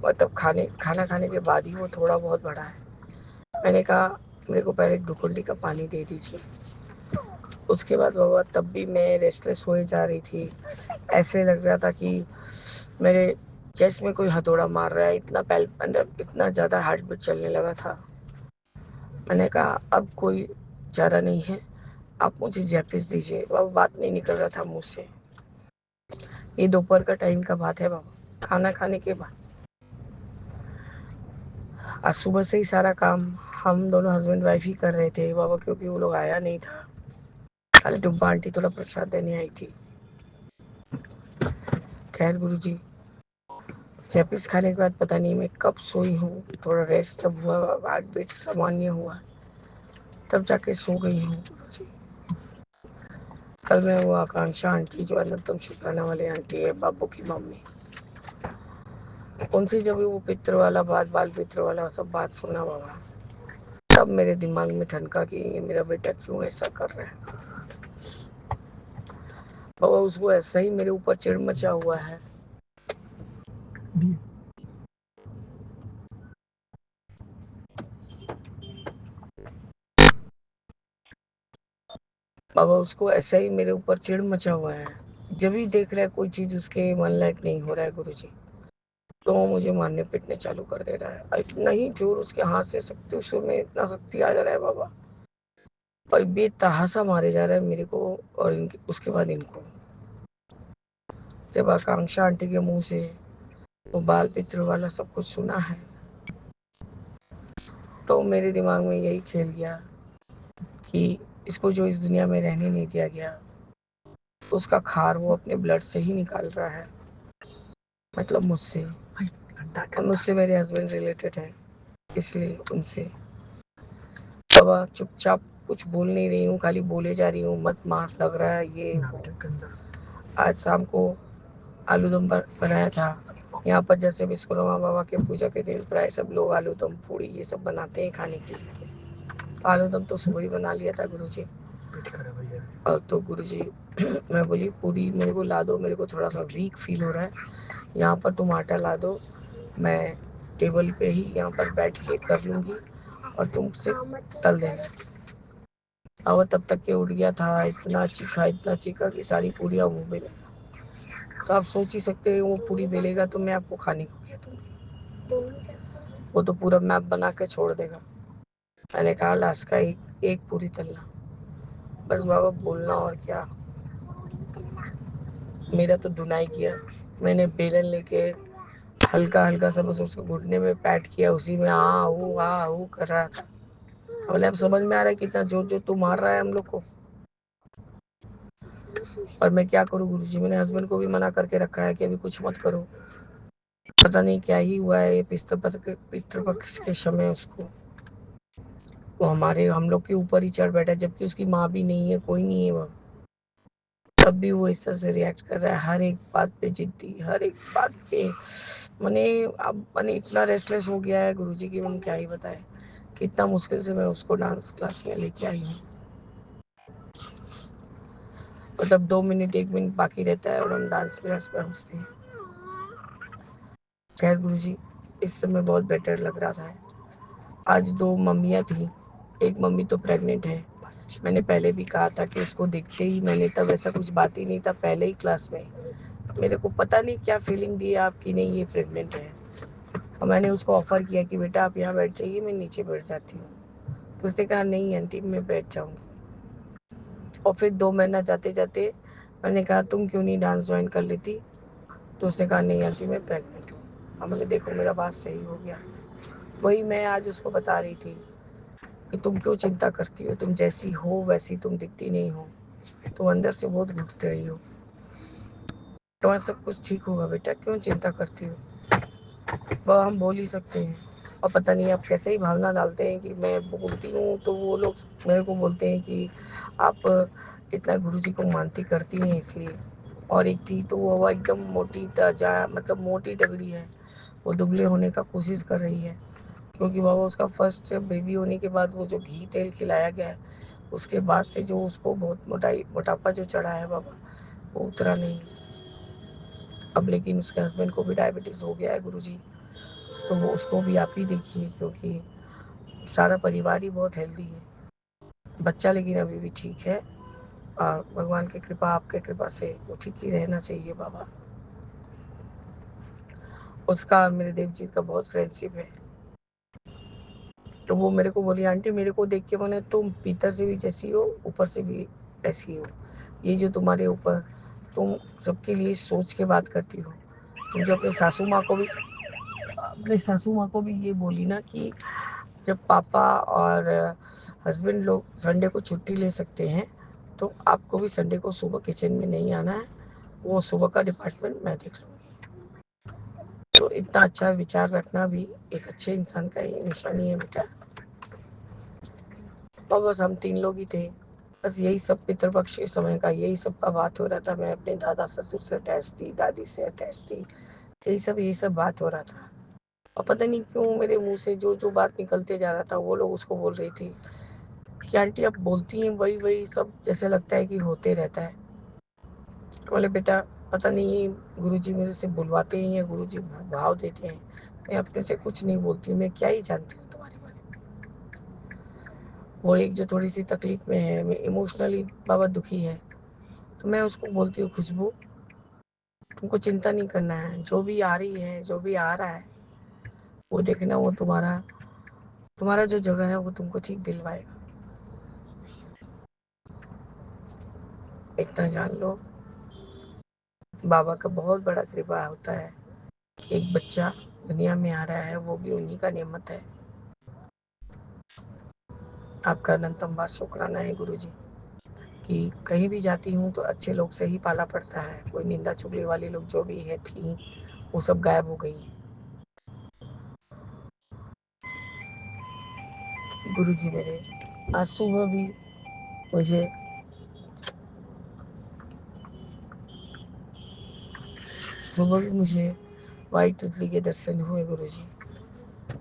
मतलब खाना खाने के बाद ही वो थोड़ा बहुत बढ़ा है। मैंने कहा मेरे को पहले ग्लूकोन डी का पानी दे दीजिए। उसके बाद बाबा तब भी मैं रेस्टलेस हो जा रही थी, ऐसे लग रहा था कि मेरे चेस्ट में कोई हथौड़ा मार रहा है, इतना अंदर इतना ज़्यादा हार्ट बीट चलने लगा था। मैंने कहा अब कोई चारा नहीं है, आप मुझे जैपिस दीजिए। बाबा बात नहीं निकल रहा था मुँह से। ये दोपहर का टाइम का बात है बाबा, खाना खाने के बाद। आज सुबह से ही सारा काम हम दोनों हस्बैंड वाइफ ही कर रहे थे बाबा, क्योंकि वो लोग आया नहीं था, खाली डुब्बा आंटी थोड़ा प्रसाद देने आई थी। खैर गुरु जी जैपिस खाने के बाद पता नहीं मैं कब सोई हूँ, थोड़ा रेस्ट जब हुआ हार्ट बीट सामान्य हुआ, तब जाके सो गई हूँ गुरुजी। कल मैं वो आकांक्षा आंटी जो अनंतम शुक्राना वाली आंटी है, बाबू की मम्मी, उनसे जब वो पित्र वाला बात, बाल पित्र वाला सब बात सुना बाबा, तब मेरे दिमाग में ठनका कि ये मेरा बेटा क्यों ऐसा कर रहा है। बाबा उसको ऐसा ही मेरे ऊपर चिढ़ मचा हुआ है। बाबा उसको ऐसा ही मेरे ऊपर चिढ़ मचा हुआ है। जब भी देख रहा है कोई चीज उसके मन लायक नहीं हो रहा है गुरुजी, तो वो मुझे मारने पीटने चालू कर दे रहा है। इतना ही जोर उसके हाथ से शक्ति, उसमें इतना शक्ति आ जा रहा है बाबा, और बेतहासा मारे जा रहा है मेरे को और उसके बाद इनको। जब आकांक्षा आंटी के मुंह से वो बाल पित्र वाला सब कुछ सुना है, तो मेरे दिमाग में यही खेल गया कि इसको जो इस दुनिया में रहने नहीं दिया गया, उसका खार वो अपने ब्लड से ही निकाल रहा है, मतलब मुझसे। मुझसे मेरे हस्बैंड रिलेटेड है, इसलिए उनसे। बाबा चुपचाप कुछ बोल नहीं रही हूँ, खाली बोले जा रही हूँ, मत मार, लग रहा है ये। आज शाम को आलू दम बनाया था यहाँ पर, जैसे विश्वकर्मा बाबा के पूजा के दिन प्राय सब लोग आलू दम पूड़ी ये सब बनाते हैं खाने के लिए। तो आलू दम तो सुबह ही बना लिया था गुरुजी। और तो गुरुजी मैं बोली पूरी मेरे को ला दो, मेरे को थोड़ा सा वीक फील हो रहा है, यहाँ पर तुम आटा ला दो, मैं टेबल पे ही यहाँ पर बैठ के कर लूँगी और तुम से तल देना। और तब तक के उठ गया था, इतना चीखा कि सारी पूड़ियाँ मुँह में लगा। तो आप सोच ही सकते हैं वो पूरी बेलेगा तो मैं आपको खाने को क्या दूंगी, वो तो पूरा मैप बना के छोड़ देगा। मैंने कहा लास्ट का एक पूरी तलना, बस बाबा बोलना और क्या। मेरा तो धुनाई किया, मैंने बेलन लेके हल्का हल्का सा बस उसको घुटने में पैट किया, उसी में आ ऊ कर रहा था। बोले अब समझ में आ रहा है कितना जोर जोर तू मार रहा है हम लोग को। और मैं क्या करूँ गुरुजी, मैंने हस्बैंड को भी मना करके रखा है कि अभी कुछ मत करो, पता नहीं क्या ही हुआ है ये पितृपक्ष के समय उसको, वो हम लोग के ऊपर ही चढ़ बैठा, जबकि उसकी माँ भी नहीं है, कोई नहीं है वो, तब भी वो इस तरह से रिएक्ट कर रहा है, हर एक बात पे जिद्दी, हर एक बात पे। मैंने अब मैंने इतना रेस्टलेस हो गया है गुरुजी की हम क्या ही बताएं, कितना मुश्किल से मैं उसको डांस क्लास में लेके आई हूँ। मतलब 2 मिनट 1 मिनट बाकी रहता है और हम डांस क्लास में पहुँचते हैं। खैर गुरुजी इस समय बहुत बेटर लग रहा था। आज 2 मम्मियाँ थी, एक मम्मी तो प्रेग्नेंट है। मैंने पहले भी कहा था कि उसको देखते ही मैंने, तब ऐसा कुछ बात ही नहीं था, पहले ही क्लास में मेरे को पता नहीं क्या फीलिंग दी आपकी, नहीं ये प्रेग्नेंट है। और मैंने उसको ऑफर किया कि बेटा आप यहाँ बैठ जाइए, मैं नीचे बैठ जाती हूँ। तो उसने कहा नहीं आंटी मैं बैठ जाऊँगी। और फिर 2 महीना जाते जाते मैंने कहा तुम क्यों नहीं डांस ज्वाइन कर लेती, तो उसने कहा नहीं आंटी मैं प्रेग्नेंट हूँ। अब मैंने देखो मेरा बात सही हो गया। वही मैं आज उसको बता रही थी कि तुम क्यों चिंता करती हो, तुम जैसी हो वैसी तुम दिखती नहीं हो, तुम अंदर से बहुत घुटते रही हो, तुम्हारा सब कुछ ठीक होगा बेटा, क्यों चिंता करती हो। वह हम बोल ही सकते हैं, और पता नहीं आप कैसे ही भावना डालते हैं कि मैं बोलती हूँ तो वो लोग मेरे को बोलते हैं कि आप इतना गुरुजी को मानती करती हैं इसलिए। और एक थी तो वो एकदम मोटी ताजा, मतलब मोटी तगड़ी है, वो दुबले होने का कोशिश कर रही है, क्योंकि बाबा उसका फर्स्ट बेबी होने के बाद वो जो घी तेल खिलाया गया है, उसके बाद से जो उसको बहुत मोटापा जो चढ़ा है बाबा, वो उतरा नहीं। अब लेकिन उसके हस्बैंड को भी डायबिटीज़ हो गया है गुरुजी, तो वो उसको भी आप ही देखिए, क्योंकि सारा परिवार ही बहुत हेल्दी है। बच्चा लेकिन अभी भी ठीक है, और भगवान की कृपा आपके कृपा से वो ठीक ही रहना चाहिए बाबा। उसका और मेरे देव जी का बहुत फ्रेंडशिप है। तो वो मेरे को बोली आंटी मेरे को देख के मैंने, तुम भीतर से भी जैसी हो ऊपर से भी ऐसी हो, ये जो तुम्हारे ऊपर तुम सबके लिए सोच के बात करती हो, तुम जो अपने सासू माँ को भी ये बोली ना कि जब पापा और हस्बैंड लोग संडे को छुट्टी ले सकते हैं, तो आपको भी संडे को सुबह किचन में नहीं आना है, वो सुबह का डिपार्टमेंट मैं देख लूँगी। तो इतना अच्छा विचार रखना भी एक अच्छे इंसान का ये निशानी है बेटा। और बस हम 3 लोग ही थे। बस यही सब पितृपक्ष के समय का यही सब का बात हो रहा था। मैं अपने दादा ससुर से अटैच थी, दादी से अटैच थी। यही सब बात हो रहा था। और पता नहीं क्यों मेरे मुँह से जो बात निकलते जा रहा था वो लोग उसको बोल रही थी कि आंटी आप बोलती हैं वही सब, जैसे लगता है कि होते रहता है। बोले बेटा पता नहीं गुरुजी मुझे से बुलवाते हैं या गुरुजी भाव देते हैं। मैं अपने से कुछ नहीं बोलती हूँ, मैं क्या ही जानती हूँ तुम्हारे बारे में। वो एक जो थोड़ी सी तकलीफ में है, मैं इमोशनली बाबा दुखी है, तो मैं उसको बोलती हूँ खुशबू तुमको चिंता नहीं करना है, जो भी आ रही है जो भी आ रहा है वो देखना, वो तुम्हारा तुम्हारा जो जगह है वो तुमको ठीक दिलवाएगा। इतना जान लो बाबा का बहुत बड़ा कृपा होता है। एक बच्चा दुनिया में आ रहा है वो भी उन्हीं का नेमत है। आपका अनंतम बार शुक्राना है गुरु जी कि कहीं भी जाती हूँ तो अच्छे लोग से ही पाला पड़ता है। कोई निंदा चुगली वाली लोग जो भी है थी वो सब गायब हो गई। गुरु जी मेरे आज मुझे सुबह भी मुझे वाइट तितली के दर्शन हुए गुरु जी।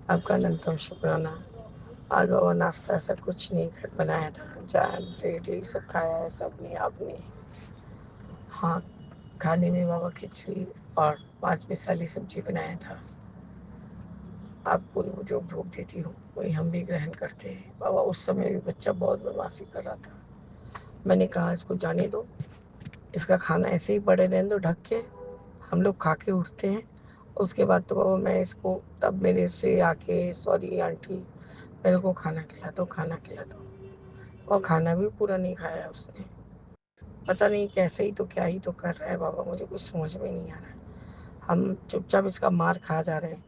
आपका अनंतम शुक्राना। आज बाबा नाश्ता ऐसा कुछ नहीं बनाया था, जैम ब्रेड यही सब खाया है सबने आपने। हाँ खाने में बाबा खिचड़ी और 5 मिसाली सब्जी बनाया था। आपको जो भोग देती हो वही हम भी ग्रहण करते हैं। बाबा उस समय भी बच्चा बहुत बदमाशी कर रहा था। मैंने कहा इसको जाने दो, इसका खाना ऐसे ही पड़े रहने दो ढक के, हम लोग खा के उठते हैं। उसके बाद तो बाबा मैं इसको तब मेरे से आके सॉरी आंटी मेरे को खाना खिला दो खाना खिला दो। और खाना भी पूरा नहीं खाया उसने। पता नहीं कैसे ही तो क्या ही तो कर रहा है बाबा, मुझे कुछ समझ में नहीं आ रहा है। हम चुपचाप इसका मार खा जा रहे हैं,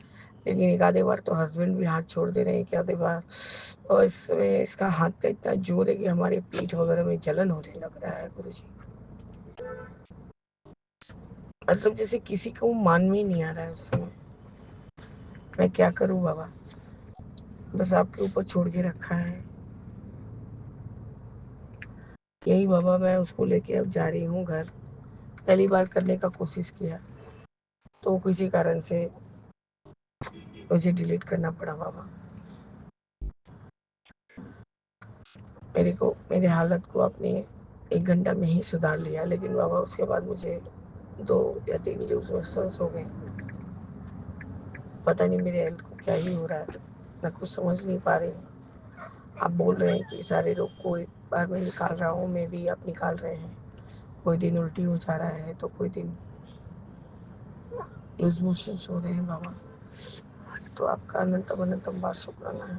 लेकिन एक आधे बार तो हस्बैंड भी हाथ छोड़ दे रहे हैं, एक आधे बार। और इसमें इसका हाथ का इतना जोर है कि हमारे पीठ वगैरह में जलन होने लग रहा है गुरु जी। मतलब जैसे किसी को मान में ही नहीं आ रहा है उस समय। मैं क्या करूं बाबा, बस आपके ऊपर छोड़ के रखा है। यही बाबा मैं उसको लेके अब जा रही हूँ घर। पहली बार करने का कोशिश किया तो किसी कारण से मुझे डिलीट करना पड़ा बाबा। मेरे हालत को आपने 1 घंटा में ही सुधार लिया, लेकिन बाबा उसके बाद मुझे 2 या 3 लूज मोशंस हो गए। पता नहीं मेरे हेल्थ को क्या ही हो रहा है, मैं कुछ समझ नहीं पा रही। आप बोल रहे हैं कि सारे रोग को एक बार में निकाल रहा हूँ, मैं भी आप निकाल रहे हैं। कोई दिन उल्टी हो जा रहा है तो कोई दिन लूज मोशंस हो रहे हैं बाबा। तो आपका अनंतम अनंतम बार शुक्राना है।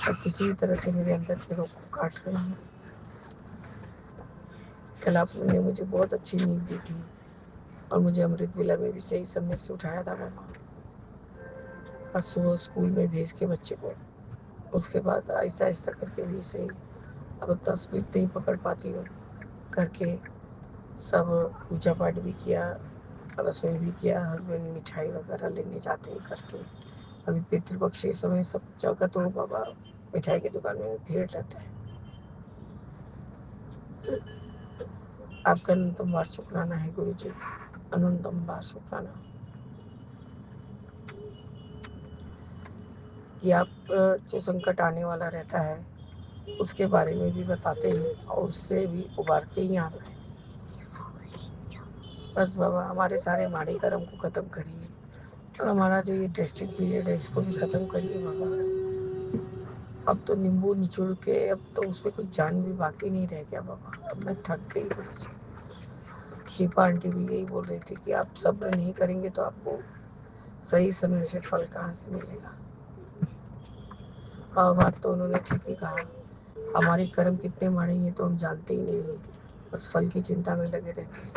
और किसी भी तरह से मेरे अंदर के रोग को काट रहे हैं। कल आपने मुझे बहुत अच्छी नींद दी थी और मुझे अमृत विला में भी सही समय से उठाया था बाबा। बस सुबह स्कूल में भेज के बच्चे को, उसके बाद आहिस्ता आहिस्ता करके भी सही। अब उतना स्पीड नहीं पकड़ पाती हूँ करके। सब पूजा पाठ भी किया, रसोई भी किया, हस्बैंड मिठाई वगैरह लेने जाते हैं करके। अभी पितृपक्ष के समय सब जगह तो बाबा मिठाई की दुकान में भीड़ रहता है। आपका अनंतम बार शुक्राना है गुरु जी, अनंतम बार शुक्राना कि आप जो संकट आने वाला रहता है उसके बारे में भी बताते हैं और उससे भी उबारते ही आ रहे हैं। बस बाबा हमारे सारे माड़े कर्म को ख़त्म करिए और हमारा जो ये टेस्टिंग पीरियड है इसको भी ख़त्म करिए बाबा। अब तो नींबू निचोड़ के अब तो उसमें कुछ जान भी बाकी नहीं रह गया बाबा। अब मैं थक गई गुरु जी। कृपा आंटी भी यही बोल रही थी कि आप सब्र नहीं करेंगे तो आपको सही समय से फल कहाँ से मिलेगा। और बात तो उन्होंने ठीक ही कहा, हमारे कर्म कितने माड़े हैं तो हम जानते ही नहीं है, बस फल की चिंता में लगे रहते हैं।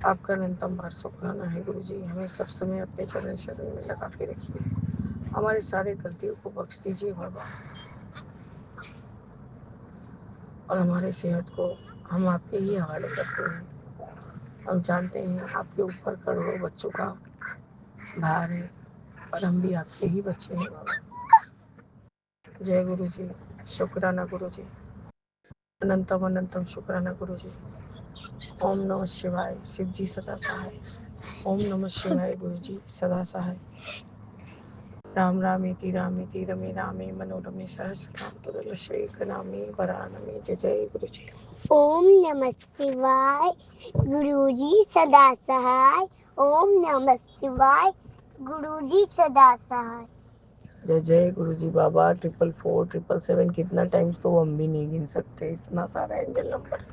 आपका अनंतम बार शुक्राना है गुरु जी, हमें सब समय अपने चरण शरण में लगा के रखिए। हमारे सारे गलतियों को बख्श दीजिए बाबा और हमारे सेहत को हम आपके ही हवाले करते हैं। हम जानते हैं आपके ऊपर करोड़ों बच्चों का भार है, और हम भी आपके ही बच्चे हैं बाबा। जय गुरु जी, शुक्राना गुरु जी, अनंतम अनंतम शुक्राना गुरु जी। ओम नमः शिवाय, शिव जी सदा सहाय। ओम नमः शिवाय, गुरु जी सदा सहाय। राम रामेति रामेति रमे रामे मनोरमे सहस्रनाम तदुल्लसैक नामे वरानमे। जय जय गुरु जी। ओम नमः शिवाय, गुरुजी सदा सहाय। ओम नमः शिवाय, गुरुजी सदा सहाय। जय जय गुरु जी बाबा। 444 777 कितना टाइम्स तो हम भी नहीं गिन सकते, इतना सारा एंजल नंबर।